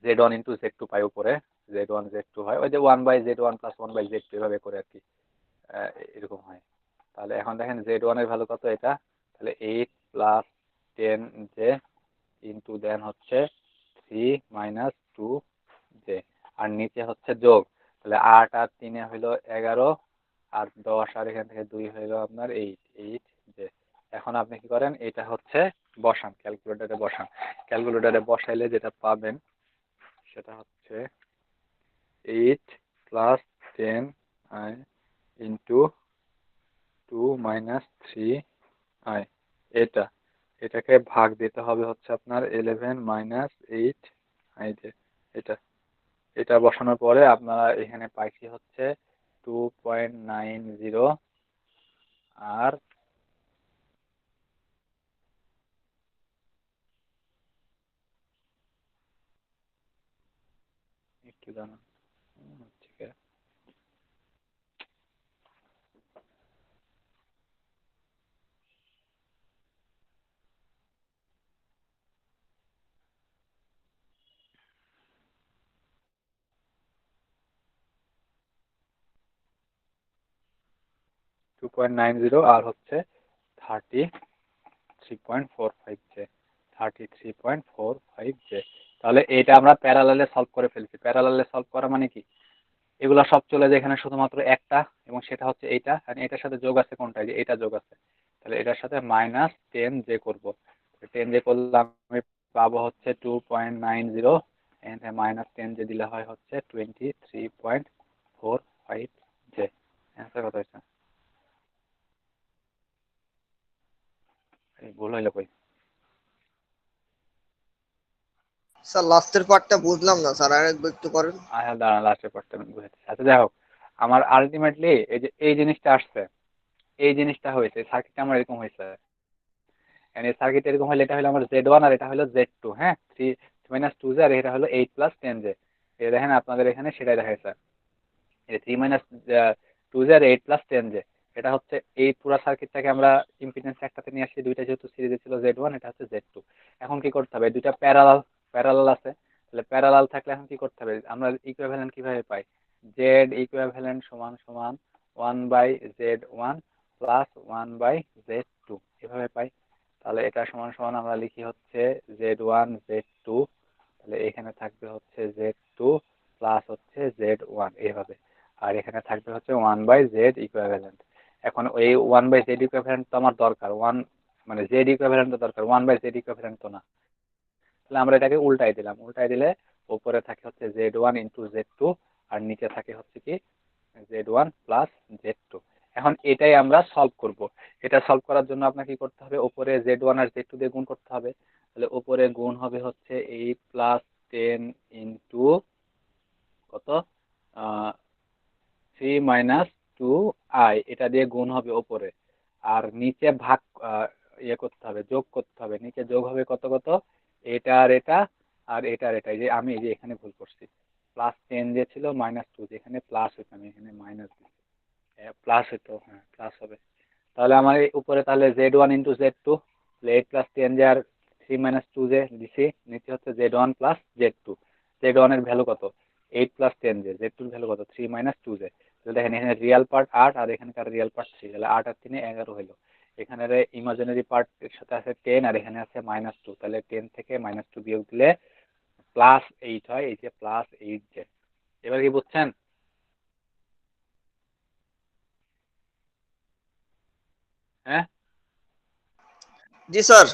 S1: Z1 × Z2 পাই উপরে, Z1 Z2 হয় ওই যে 1/Z1 + 1/Z2 এভাবে করে আর কি, এরকম হয়। তাহলে এখন দেখেন Z1 এর ভ্যালু কত এটা, তাহলে 8 + 10 জে ইন্টু দেন হচ্ছে 3 - 2 জে, আর নিচে হচ্ছে যোগ, তাহলে 8 আর 3 হইলো 11, আর 10 আর এখান থেকে 2 হইলো আপনার 8 জে। এখন আপনি কি করেন, এটা হচ্ছে বসান, ক্যালকুলেটারে বসান। ক্যালকুলেটারে বসাইলে যেটা পাবেন সেটা হচ্ছে 8 plus 10i into 2 minus 3i। এটাকে ভাগ দিতে হবে হচ্ছে আপনার 11 মাইনাস 8i দিয়ে। এটা এটা বসানোর পরে আপনারা এখানে পাইছি হচ্ছে 2.90। আর একটু জানান ঠিক আছে। 2.90 আর হচ্ছে 33.45 জে। 33.45 জে। তাহলে এটা আমরা প্যারালালে সলভ করে ফেলছি। প্যারালালে সলভ করা মানে কি, এগুলা সব চলে যায় এখানে শুধুমাত্র একটা, এবং সেটা হচ্ছে এইটা, আর এটার সাথে যোগ আছে কোনটা, যে এটা যোগ আছে। তাহলে এটার সাথে -10 জে করবো। 10 জে করলে আমি পাবো হচ্ছে 2.90, এখানে -10 জে দিলে হয় হচ্ছে 23.45 জে। অ্যান্সার কত হয়েছে? ভুল হইলো কই?
S3: স্যার লাস্টের পার্টটা বুঝলাম না স্যার, আরেকবার একটু করেন।
S1: হ্যাঁ দাঁড়ান, লাস্টের পার্টটা আমি বুঝাচ্ছি। আচ্ছা যাই হোক, আমার আলটিমেটলি এই যে এই জিনিসটা আসছে, এই জিনিসটা হয়েছে, সার্কিটটা আমার এরকম হয়েছে। এই সার্কিট এরকম হলে এটা হলো আমার Z1 আর এটা হলো Z2। হ্যাঁ, 3 - 2 জে আর এটা হলো 8 + 10 জে। এই দেখেন আপনাদের এখানে সেটাই দেখা যাচ্ছে, এই 3 - 2 জে আর 8 + 10 জে। এটা হচ্ছে এই পুরো সার্কিটটাকে আমরা ইম্পিডেন্স একটাতে নিয়ে আসছি, দুইটা যেহেতু সিরিজে ছিল Z1, এটা হচ্ছে Z2। এখন কি করতে হবে, দুইটা প্যারালাল প্যারালাল আছে। তাহলে প্যারালাল থাকলে এখন কি করতে হবে, আমরা ইকুইভ্যালেন্ট কিভাবে পাই? জেড ইকুইভ্যালেন্ট সমান সমান 1/Z1 প্লাস 1/Z2 এভাবে পাই। তাহলে এটা সমান সমান আমরা লিখি হচ্ছে Z1 Z2, তাহলে এখানে থাকবে হচ্ছে Z2 প্লাস হচ্ছে Z1 এভাবে। আর এখানে থাকবে হচ্ছে 1/Z ইকুইভ্যালেন্ট। এখন এই 1/Z ইকুইভ্যালেন্ট তো আমার দরকার, মানে Z ইকুইভ্যালেন্ট তো দরকার, 1/Z ইকুইভ্যালেন্ট তো না। তাহলে আমরা এটাকে উল্টাই দিলাম, উল্টাই দিলে উপরে থাকে হচ্ছে Z1 ইন্টু Z2, আর নিচে থাকে হচ্ছে কি Z1 প্লাস Z2। এখন এটাই আমরা সলভ করব। এটা সলভ করার জন্য আপনাকে কি করতে হবে, উপরে Z1 আর Z2 দিয়ে গুণ করতে হবে। তাহলে উপরে গুণ হবে হচ্ছে 8 + 10 ইন্টু কত, 3 - 2i, এটা দিয়ে গুণ হবে উপরে। আর নিচে ভাগ ইয়ে করতে হবে, যোগ করতে হবে। নিচে যোগ হবে কত কত, এটা আর এটা, আর এটা আর এটা। এই যে আমি এই যে এখানে ভুল করছি, +10 যে ছিল -2, যেখানে প্লাস হইতো আমি এখানে মাইনাস দিচ্ছি। প্লাস হইতো, হ্যাঁ প্লাস হবে। তাহলে আমার এই উপরে তাহলে Z1 into Z2, 8 + 10 J R 3 - 2 J দিছি, নিচে হচ্ছে Z1 প্লাস Z2। Z1 এর ভ্যালু কত, 8 + 10 জে, Z2 এর ভ্যালু কত, 3 - 2 জে। তাহলে দেখেন এখানে রিয়াল পার্ট 8 আর এখানকার রিয়াল পার্ট 3, তাহলে 8 আর 3 11 হইলো। এখানে ইমাজিনারি পার্ট এর সাথে আছে 10 আর এখানে আছে -2, তাহলে 10 থেকে -2 বিয়োগ দিলে +8 হয়, এই যে +8 জে। এবার কি বুঝছেন? হ্যাঁ।
S3: জি স্যার।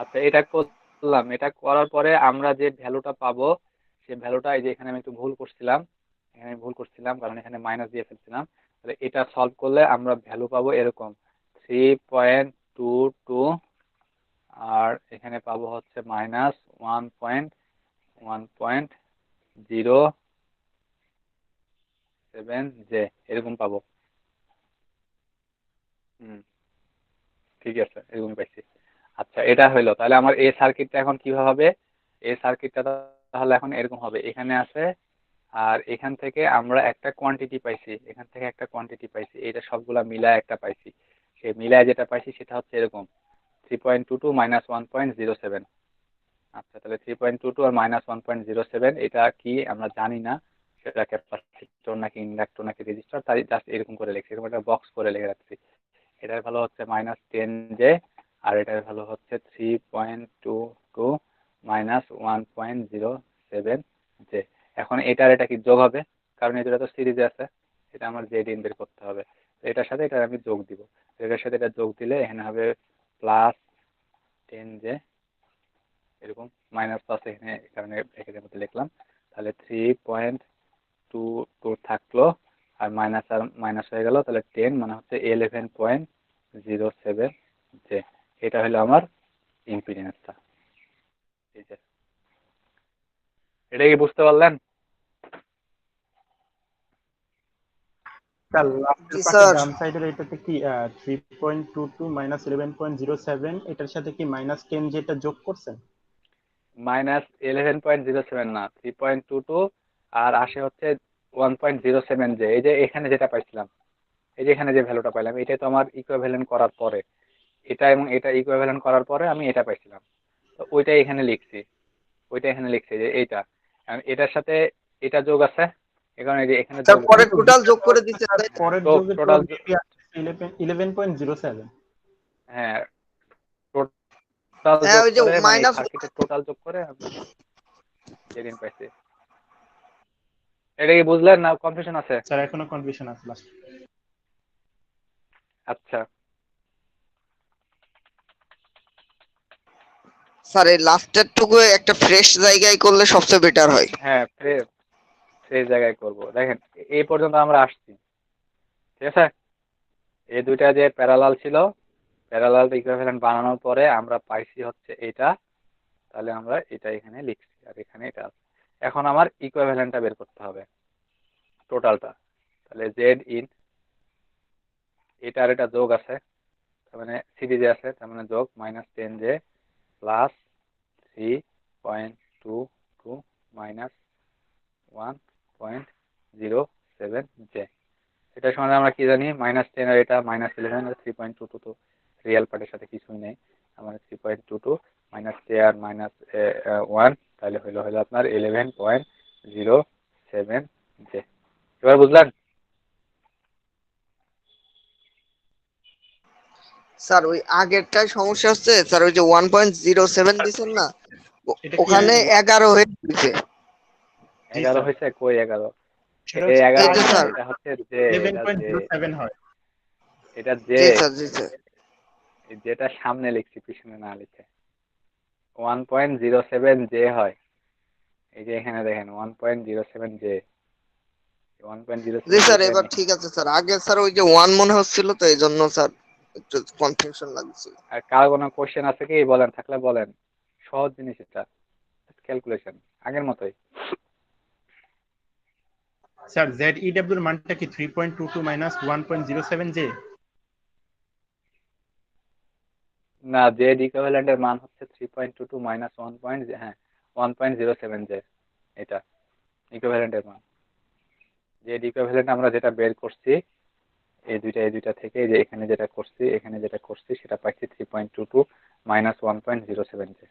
S1: আচ্ছা এটা করলাম, এটা করার পরে আমরা যে ভ্যালুটা পাবো, সেই ভ্যালুটা এই যে এখানে আমি একটু ভুল করছিলাম, এখানে ভুল করছিলাম কারণ এখানে মাইনাস দিয়ে ফেলছিলাম। তাহলে এটা সলভ করলে আমরা ভ্যালু পাবো এরকম 3.22, আর এখানে পাবো হচ্ছে -1.07 জে, এরকম পাবো। হুম, ঠিক আছে, এরকম পাইছি। আচ্ছা এটা হইলো, তাহলে আমার এই সার্কিটটা এখন কিভাবে হবে, এই সার্কিটটা তাহলে এখন এরকম হবে, এখানে আছে আর এখান থেকে আমরা একটা কোয়ান্টিটি পাইছি, এখান থেকে একটা কোয়ান্টিটি পাইছি, এটা সবগুলা মিলায় একটা পাইছি। সেই মিলায় যেটা পাইছি সেটা হচ্ছে এরকম 3.22 - 1.07। আচ্ছা তাহলে 3.22 আর -1.07 এটা কি আমরা জানি না, সেটা ক্যাপাসিটর নাকি ইন্ডাক্টর নাকি রেজিস্টর, তাই জাস্ট এরকম করে লিখছি, এরকম একটা বক্স করে লিখে রাখছি। এটার ভালো হচ্ছে -10 জে, আর এটার ভালো হচ্ছে 3.22 - 1.07 জে। এখন এটার এটা কি যোগ হবে, কারণ এই দুটো তো সিরিজে আছে, এটা আমার জেড ইন বের করতে হবে। তো এটার সাথে এটা আমি যোগ দিব, এটার সাথে এটা যোগ দিলে এখানে হবে 10J এরকম মাইনাস প্লাস এখানে কারণে ব্র্যাকেটের মধ্যে লিখলাম, তাহলে 3.22 থাকলো আর মাইনাস হয়ে গেল, তাহলে 10 মানে হচ্ছে 11.07J। এটা হলো আমার ইম্পিডেন্সটা। এই যে এটা কি বুঝতে পারলেন?
S2: স্যার লাস্টের
S3: জি
S2: পার্টের
S3: স্যার।
S2: ডান সাইডের এটাতে কি 3.22 মাইনাস 11.07 এটার সাথে কি মাইনাস 10 যেটা যোগ করছেন?
S1: -11.07 না, 3.22 আর আসে হচ্ছে 1.07J। এই যে এখানে যেটা পাইছিলাম, এই যে এখানে যে ভ্যালুটা পাইলাম, এটাই তো আমার ইকুইভ্যালেন্ট করার পরে, এটা এবং এটা ইকুইভ্যালেন্ট করার পরে আমি এটা পাইছিলাম। তো ওইটাই এখানে লিখছি, যে এইটা, কারণ এটার সাথে এটা যোগ আছে, এই কারণে এই যে এখানে
S3: স্যার
S1: যোগ
S3: পরে
S2: কিন্তু
S3: টোটাল যোগ করে দিচ্ছে
S2: স্যার
S3: তাই তো?
S2: পরের
S1: তো
S2: যোগে তো
S1: টোটাল,
S2: মেবি আসছে 11.07।
S1: হ্যাঁ টোটাল
S3: হ্যাঁ
S1: যোগ
S3: ওই যে
S1: করে মানে এই
S3: মাইনাস।
S1: সার্কিটের টোটাল যোগ করে আমি যেদিন পাইছি। এটা কি বুঝলেন না কনফিউশন আছে?
S2: স্যার এখনো কনফিউশন আছে লাস্ট।
S3: আচ্ছা স্যার এই লাস্টের টুকু একটা ফ্রেশ জায়গায় করলে সবচেয়ে বেটার হয়।
S1: হ্যাঁ সেই জায়গায় করব। দেখেন এই পর্যন্ত আমরা আসছি, ঠিক আছে? এই দুইটা যে প্যারালাল ছিল, প্যারালাল ইকুইভ্যালেন্ট বানানোর পরে আমরা পাইছি হচ্ছে এটা, তাহলে আমরা এটা এখানে লিখছি আর এখানে এটা আছে। এখন আমার ইকুইভ্যালেন্টটা বের করতে হবে, টোটালটা। তাহলে জেড ইন, এটা আর এটা যোগ আছে, তার মানে সিরিজে আছে, তার মানে যোগ -10J প্লাস 3.22 মাইনাস 1.07J। এটা সমান আমরা কি জানি, -10 আর এটা -11 আর 3.22 তো রিয়েল পার্টের সাথে কিছুই নেই, আমাদের 3.22 -J আর -1, তাহলে হলো আপনার 11.07J। এবার বুঝলেন?
S3: স্যার ওই আগেরটাই সমস্যা হচ্ছে স্যার, ওই যে 1.07 দিছেন না,
S2: এটা কি
S3: ওখানে 11 হয়ে গেছে।
S2: জি
S1: 11
S2: স্যার,
S1: হয়েছে? কই 11?
S2: সেটা
S1: এই
S2: হচ্ছে
S1: 11
S3: এই যে
S1: না,
S3: স্যার।
S1: এটা হচ্ছে এটা
S2: 11.07 হয়।
S1: এটা
S3: জি স্যার জি স্যার।
S1: যেটা সামনে লিখছি পিছনে না লিখে 1.07J হয়। এই যে এখানে দেখেন 1.07J,
S3: জি
S1: 1.07J
S3: স্যার
S1: টা
S3: এবার ঠিক আছে স্যার। আগে স্যার ওই যে 1 মনে হচ্ছিল তো এই জন্য স্যার একটু কনফিউশন লাগছিল।
S1: আর কার কোনো কোশ্চেন আছে কি বলেন, থাকলে বলেন। সহজ জিনিস এটা, ক্যালকুলেশন আগের মতোই।
S2: স্যার ZEW এর মানটা কি 3.22 মাইনাস 1.07 জে?
S1: না, জেড ইকুইভ্যালেন্ট এর মান হচ্ছে 3.22 মাইনাস 1. হ্যাঁ 1.07J, এটা ইকুইভ্যালেন্ট এর মান। জেড ইকুইভ্যালেন্ট আমরা যেটা বের করছি এই দুইটা থেকে, এই যে এখানে যেটা করছি সেটা পাইছি 3.22 মাইনাস 1.07J।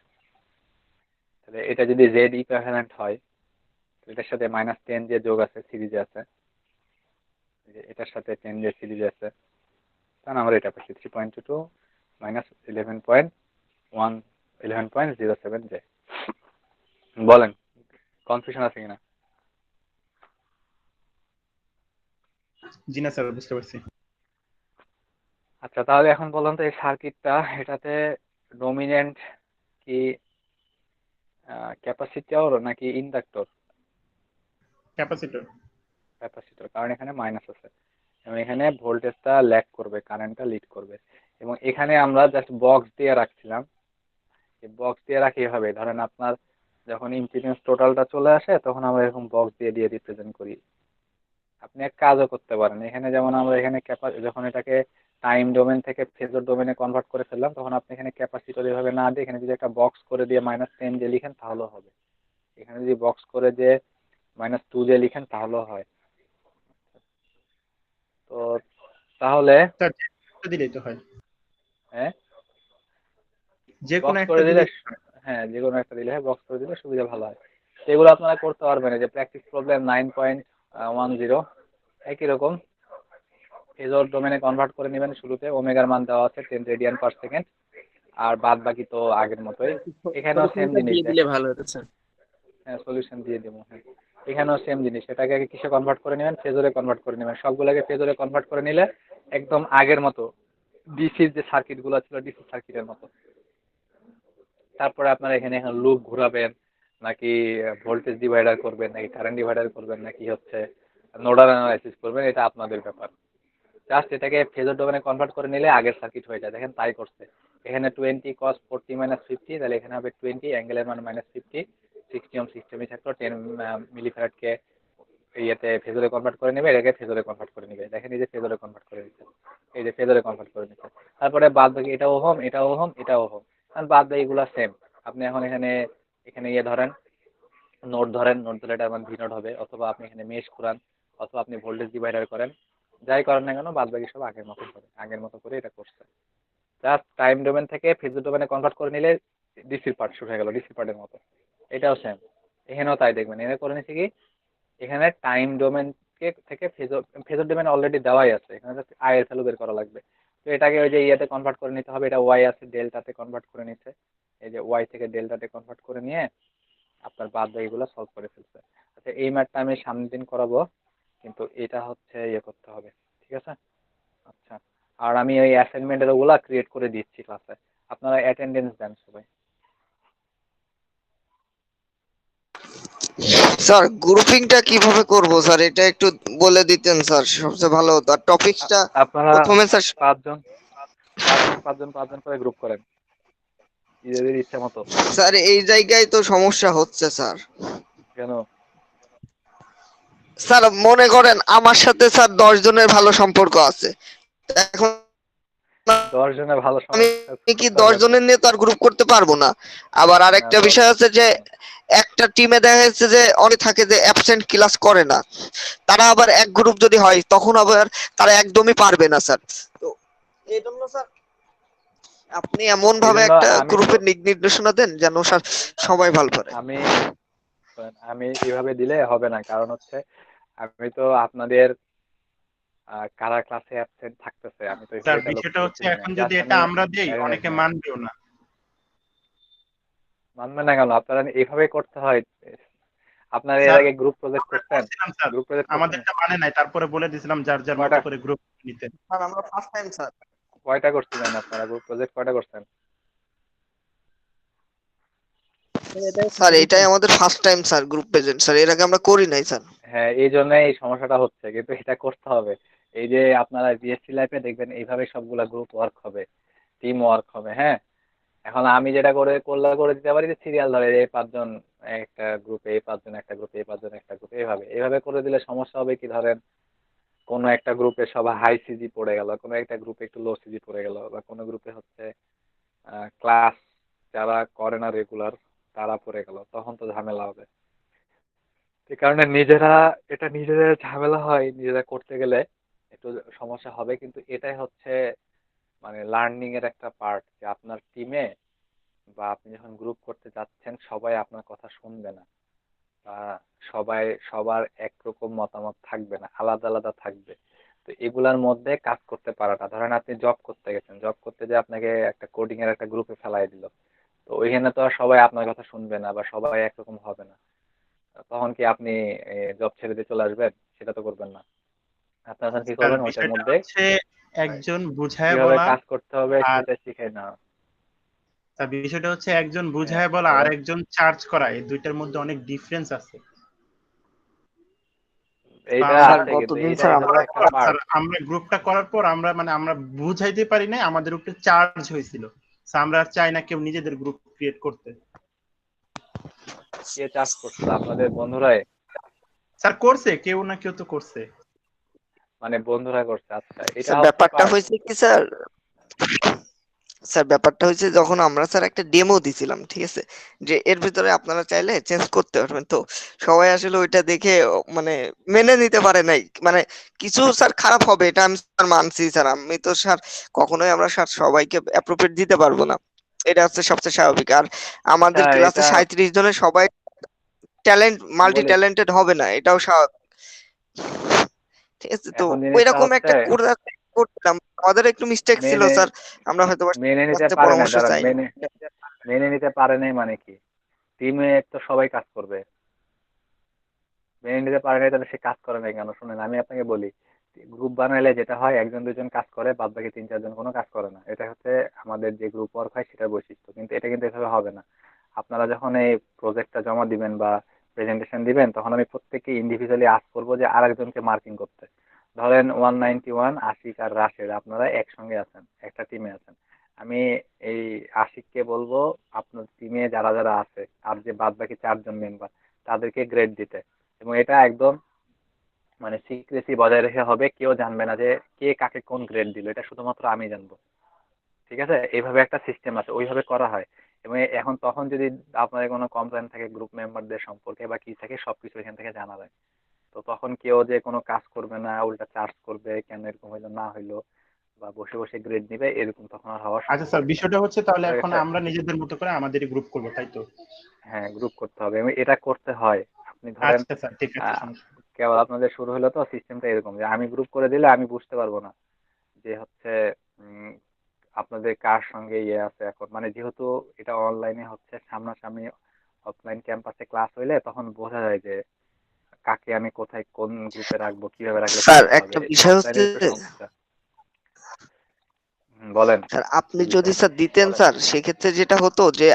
S1: তাহলে এটা যদি জেড ইকুইভ্যালেন্ট হয়, এটার সাথে -10 যোগ আছে, সিরিজে আছে, এটার সাথে 10 সিরিজে আছে, তখন আমরা এটা পাচ্ছি 3.22 মাইনাস 11.07J। বলেন কনফিউশন আছে কিনা?
S2: জি না স্যার, বুঝতে পারছি।
S1: আচ্ছা তাহলে এখন বলুন তো এই সার্কিটটা, এটাতে ডমিনেন্ট কি ক্যাপাসিটর নাকি ইন্ডাক্টর?
S2: ক্যাপাসিটর।
S1: ক্যাপাসিটর, কারণ এখানে মাইনাস আছে এবং এখানে ভোল্টেজটা ল্যাগ করবে, কারেন্টটা লিড করবে। এবং এখানে আমরা জাস্ট বক্স দিয়ে রাখছিলাম, এই বক্স দিয়ে রাখি এভাবে, ধরেন আপনার যখন ইম্পিডেন্স টোটালটা চলে আসে তখন আমরা এরকম বক্স দিয়ে দিয়ে রিপ্রেজেন্ট করি। আপনি এক কাজও করতে পারেন, এখানে যেমন আমরা এখানে যখন এটাকে টাইম ডোমেন থেকে ফেজর ডোমেনে কনভার্ট করে ফেললাম, তখন আপনি এখানে ক্যাপাসিটর এভাবে না দিয়ে এখানে যদি একটা বক্স করে দিয়ে -10 দিয়ে লিখেন তাহলেও হবে। এখানে যদি বক্স করে দিয়ে -2 দিয়ে লিখেন তাহলেও হয়। তো তাহলে
S2: স্যার যে দিলেই তো হয়,
S1: হ্যাঁ,
S2: যে কোনো
S1: বক্স
S2: একটা
S1: করে দিলে,
S2: দিলেই।
S1: হ্যাঁ যে কোনো একটা দিলে হয়, বক্স করে দিলে সুবিধা ভালো হয়। এগুলো আপনারা করতে পারবেন, এই যে প্র্যাকটিস প্রবলেম 9.10 একই রকম ফেজর ডোমেনে কনভার্ট করে নেবেন। শুরুতে ওমেগার মান দেওয়া আছে 10 রেডিয়ান পার সেকেন্ড, আর বাদ বাকি তো আগের মতোই। এখানেও সেম
S4: সলিউশনটা
S1: জিনিস
S4: দিয়ে দিলে
S1: দেখেন,
S4: ভালো হতো স্যার।
S1: হ্যাঁ সলিউশন দিয়ে দেবো, হ্যাঁ এখানেও সেম জিনিস। এটাকে আগে কিসে কনভার্ট করে নেবেন, ফেজরে কনভার্ট করে নেবেন। সবগুলোকে ফেজরে কনভার্ট করে নিলে একদম আগের মতো ডিসির যে সার্কিট গুলো ছিল ডিসি সার্কিটের মতো। তারপরে আপনারা এখানে এখন লুপ ঘোরাবেন নাকি ভোল্টেজ ডিভাইডার করবেন নাকি কারেন্ট ডিভাইডার করবেন নাকি হচ্ছে নোডাল অ্যানালাইসিস করবেন, এটা আপনাদের ব্যাপার। জাস্ট এটাকে ফেজর ডোমেনে কনভার্ট করে নিলে আগের সার্কিট হয়ে যায়। দেখেন তাই করছে। এখানে 20 cos 40 - 50, তাহলে এখানে হবে 20, অ্যাঙ্গেলের মান -50, 60 ওহম সিস্টেমই থাকলো, 10 মিলিফ্যারাডকে ইয়েতে ফেজরে কনভার্ট করে নেবে, এটাকে ফেজরে কনভার্ট করে নেবে। দেখেন এই যে ফেজরে কনভার্ট করে নিচ্ছে, এই যে ফেজরে কনভার্ট করে নিচ্ছে। তারপরে বাদ বাকি এটা ওহম, এটা ওহম, এটা ওহম, কারণ বাদ বাকি এগুলো সেম। আপনি এখন এখানে এখানে ইয়ে ধরেন, নোট ধরেন, নোট ধরে এটা আমার ভি নোট হবে, অথবা আপনি এখানে মেশ ঘুরান, অথবা আপনি ভোল্টেজ ডিভাইডার করেন, যাই করেন না কেন বাদ বাকি সব আগের মতো হবে, আগের মতো করে এটা করছে। জাস্ট টাইম ডোমেন থেকে ফেজর ডোমেনে কনভার্ট করে নিলে ডিসির পার্ট শুরু হয়ে গেল, ডিসি পার্টের মতো। এটাও সেম, এখানেও তাই দেখবেন। এখানে করে নিচ্ছে কি, এখানে টাইম ডোমেন থেকে ফেজর ফেজর ডোমেন অলরেডি দেওয়াই আছে, এখানে জাস্ট আই এর ভ্যালু বের করা লাগবে। তো এটাকে ওই যে ইয়েতে কনভার্ট করে নিতে হবে, এটা ওয়াই আছে, ডেল্টাতে কনভার্ট করে নিচ্ছে। এই যে ওয়াই থেকে ডেল্টাতে কনভার্ট করে নিয়ে আপনার বাদ বাকিগুলো সলভ করে ফেলছে। আচ্ছা এই ম্যাথটা আমি সামনের দিন করাবো, কিন্তু এটা হচ্ছে ইয়ে করতে হবে, ঠিক আছে? আচ্ছা, আর আমি ওই অ্যাসাইনমেন্টের ওগুলা ক্রিয়েট করে দিচ্ছি ক্লাসে, আপনারা অ্যাটেন্ডেন্স দেন সবাই।
S3: স্যার গ্রুপিংটা কিভাবে করব স্যার, এটা একটু বলে দিতেন স্যার, সবচেয়ে ভালো হতো। আর টপিকসটা
S1: আপনারা
S3: প্রথমে স্যার,
S1: পাঁচজন পাঁচজন পাঁচজন পাঁচজন করে গ্রুপ করেন নিজেদের ইচ্ছা মতো।
S3: স্যার এই জায়গায় তো সমস্যা হচ্ছে স্যার।
S1: কেন?
S3: স্যার মনে করেন আমার সাথে স্যার 10 জনের ভালো সম্পর্ক আছে, এখন
S1: 10 জনের ভালো
S3: আমি কি
S1: করতে পারবেন না।
S3: 10 জনের নিয়ে তো আর গ্রুপ করতে পারবো না। আবার
S1: না
S3: আরেকটা
S1: দশ
S3: বিষয় আছে যে একটা টিমে দেখা যাচ্ছে যে অনেক থাকে যে অ্যাবসেন্ট ক্লাস করে না, তারা আবার এক গ্রুপ যদি হয় তখন আবার তারা একদমই পারবে না স্যার। তো এই জন্য স্যার আপনি এমন
S1: এই
S3: ভাবে
S1: জন্য
S3: একটা
S1: আমি তো
S3: গ্রুপের নির্দেশনা দেন যেন স্যার সবাই ভালো পারে।
S1: আমি আমি এভাবে দিলে হবে না, কারণ হচ্ছে আমি তো আপনাদের কারা ক্লাসে অ্যাবসেন্ট থাকতেছে আমি তো
S2: স্যার
S1: এটা লক্ষ্য
S2: বিষয়টা হচ্ছে
S1: করতেছি না,
S2: এখন যদি
S1: জাস্ট
S2: এটা
S1: আমি
S2: আমরা দেই অনেকে
S1: হ্যাঁ,
S2: মানবেও না।
S1: মানবেন না কেন? আপনারা এইভাবে করতে হয়। আপনারা এর
S2: স্যার
S1: আগে গ্রুপ প্রজেক্ট
S2: আমরা
S1: করছেন?
S2: করছিলাম স্যার,
S1: গ্রুপ প্রজেক্ট করছেন
S2: আমাদেরটা মানে নাই, তারপরে বলে দিয়েছিলাম যার যার মতো
S1: কয়টা?
S2: করে গ্রুপ নিতে।
S3: স্যার আমরা ফার্স্ট টাইম স্যার।
S1: কয়টা করছিলেন আপনারা গ্রুপ প্রজেক্ট, কয়টা করছেন?
S3: স্যার এটাই আমাদের first time sir group present sir, এর আগে আমরা করি নাই স্যার।
S1: হ্যাঁ এই জন্য এই সমস্যাটা হচ্ছে, কিন্তু এটা করতে হবে। এই যে আপনারা বিএসসি লাইফে দেখবেন এইভাবে সবগুলা গ্রুপ ওয়ার্ক হবে, টিম ওয়ার্ক হবে। হ্যাঁ, এখন আমি যেটা করে দিতে পারি যে সিরিয়াল ধরে এই পাঁচজন একটা গ্রুপে, এই পাঁচজন একটা গ্রুপে, এই পাঁচজন একটা গ্রুপে, এইভাবে এইভাবে করে দিলে সমস্যা হবে কি, ধরেন কোনো একটা গ্রুপে সবাই হাই সিজি পড়ে গেল, কোনো একটা গ্রুপে একটু লো সিজি পড়ে গেল, বা কোনো গ্রুপে হচ্ছে ক্লাস যারা করে না রেগুলার তারা পড়ে গেল, তখন তো ঝামেলা হবে। এই কারণে নিজেরা ঝামেলা হয়, নিজেরা করতে গেলে একটু সমস্যা হবে, কিন্তু এটাই হচ্ছে মানে লার্নিং এর একটা পার্ট, যে আপনার টিমে বা আপনি যখন গ্রুপ করতে যাচ্ছেন সবাই আপনার কথা শুনবে না, বা সবাই সবার একরকম মতামত থাকবে না, আলাদা আলাদা থাকবে। তো এগুলার মধ্যে কাজ করতে পারাটা, ধরেন আপনি জব করতে গেছেন, জব করতে যে আপনাকে একটা কোডিং এর একটা গ্রুপে ফেলাই দিল, তো ওইখানে তো আর সবাই আপনার কথা শুনবে না বা সবাই একরকম হবে না। তখন কি আপনি জব ছেড়ে দিয়ে চলে আসবেন? সেটা তো করবেন না। আপনি এখন কি
S2: স্যার
S1: করবেন, ওইটার
S2: বিষয়টা
S1: মধ্যে
S2: হচ্ছে একজন বুঝায়
S1: কিভাবে
S2: বলা,
S1: কাজ করতে হবে
S2: আর
S1: সেটা শিখে নেওয়া।
S2: স্যার বিষয়টা হচ্ছে একজন
S1: হ্যাঁ
S2: বুঝায় বলা আর
S1: বলেন।
S2: একজন চার্জ করা, এই দুইটার মধ্যে অনেক ডিফারেন্স আছে। তো
S1: এইটা
S3: স্যার
S1: আছে, কিন্তু
S3: গতদিন স্যার
S1: এইটাই
S3: আমরা
S1: হচ্ছে একটা
S3: একটা,
S2: স্যার
S1: পার্ট।
S2: আমরা গ্রুপটা করার পর আমরা মানে আমরা বুঝাইতে পারি নাই, আমাদের উপরে চার্জ হয়েছিল। স্যার আমরা আর চাই না কেউ নিজেদের গ্রুপ ক্রিয়েট করতে।
S1: কে চাষ করছিল? আপনাদের বন্ধুরাই?
S2: স্যার করছে, কেউ না কেউ তো করছে।
S1: মানে বন্ধুরা করছে? আচ্ছা, এটা
S3: স্যার
S1: হচ্ছে
S3: ব্যাপারটা
S1: পার্ট।
S3: হয়েছে কি স্যার, স্যার ব্যাপারটা হয়েছে যখন আমরা স্যার একটা ডেমো দিছিলাম, ঠিক আছে, যে এর ভিতরে আপনারা চাইলে চেঞ্জ করতে পারবেন, তো সবাই আসলে ওইটা দেখে মানে মেনে নিতে পারে নাই। মানে কিছু স্যার খারাপ হবে এটা আমি স্যার মানছি স্যার, আমি তো স্যার কখনোই আমরা স্যার সবাইকে অ্যাপ্রোপ্রিয়েট দিতে পারবো না, এটা হচ্ছে সবচেয়ে স্বাভাবিক। আর
S1: আচ্ছা
S3: আমাদের ক্লাসে
S1: এটা
S3: 37 জনের সবাই ট্যালেন্ট মাল্টি
S1: বলি,
S3: ট্যালেন্টেড হবে না, এটাও স্বাভাবিক, ঠিক আছে। তো
S1: এখন জিনিসটা
S3: ওইরকম
S1: হচ্ছে
S3: একটা করছিলাম, আমাদের একটু মিস্টেক ছিল
S1: মেনে
S3: স্যার, আমরা হয়তো
S1: মেনে নিতে
S3: কাছে
S1: পারে না,
S3: পরামর্শ
S1: দাঁড়ান,
S3: চাইনি।
S1: মেনে মেনে নিতে পারে নাই মানে কি? টিমে তো সবাই কাজ করবে, মেনে নিতে পারে নাই তাহলে সে কাজ করে নাই কেন? শুনেন আমি আপনাকে বলি, গ্রুপ বানাইলে যেটা হয় একজন দুজন কাজ করে, বাদ বাকি 3-4 জন কোনো কাজ করে না। এটা হচ্ছে আমাদের যে গ্রুপ ওয়ার্ক হয় সেটার বৈশিষ্ট্য। কিন্তু এটা কিন্তু এভাবে হবে না। আপনারা যখন এই প্রজেক্টটা জমা দিবেন বা প্রেজেন্টেশন দিবেন, তখন আমি প্রত্যেককে ইন্ডিভিজুয়ালি আস্ক করবো যে আরেকজনকে মার্কিং করতে। ধরেন 191 আশিক আর রাশেদ, আপনারা একসঙ্গে আছেন, একটা টিমে আছেন। আমি এই আশিককে বলবো আপনার টিমে যারা যারা আছে আর যে বাদ বাকি 4 জন মেম্বার তাদেরকে গ্রেড দিতে। এবং এটা একদম মানে সিক্রেসি বজায় রেখে হবে, কেউ জানবে না যে কে কাকে কোন গ্রেড দিল, এটা শুধুমাত্র আমি জানবো। ঠিক আছে, এইভাবে একটা সিস্টেম আছে, ওইভাবে করা হয়। এবং এখন তখন যদি আপনাদের কোনো কমপ্লেন থাকে গ্রুপ মেম্বারদের সম্পর্কে বা কি থাকে, সবকিছু এখান থেকে জানা যায়। তো তখন কেউ যে কোনো কাজ করবে না, উল্টা চার্জ করবে কেন এরকম হইলো না হইলো, বা বসে বসে গ্রেড নিবে, এরকম তখন আর হওয়ার
S2: আচ্ছা
S1: সুযোগ
S2: স্যার,
S1: থাকবে না।
S2: বিষয়টা হচ্ছে তাহলে
S1: বুঝতে
S2: এখন
S1: গেছে?
S2: আমরা নিজেদের মতো করে আমাদেরই গ্রুপ করবো, তাই তো?
S1: হ্যাঁ, গ্রুপ করতে হবে এবং এটা করতে হয়। আপনি ধরেন
S2: আচ্ছা স্যার, ঠিক আছে,
S1: আহ,
S2: সমস্যা নেই।
S1: কেবল আপনাদের শুরু হলো তো, সিস্টেমটা এরকম যে আমি গ্রুপ করে দিলে আমি বুঝতে পারবো না যে হচ্ছে উম, আপনাদের কার সঙ্গে ইয়ে আছে। এখন মানে যেহেতু এটা অনলাইনে হচ্ছে, সামনাসামনি অফলাইন ক্যাম্পাসে ক্লাস হইলে তখন বোঝা যায় যে কাকে আমি কোথায় কোন গ্রুপে রাখবো, কিভাবে রাখলে
S3: স্যার
S1: সুবিধা হবে।
S3: একটা বিষয়
S1: অফলাইনে
S3: হচ্ছে,
S1: একটু সমস্যা। বলেন
S3: স্যার আপনি
S1: কি
S3: যদি
S1: বিষয়।
S3: স্যার দিতেন স্যার, সেক্ষেত্রে যেটা হতো যে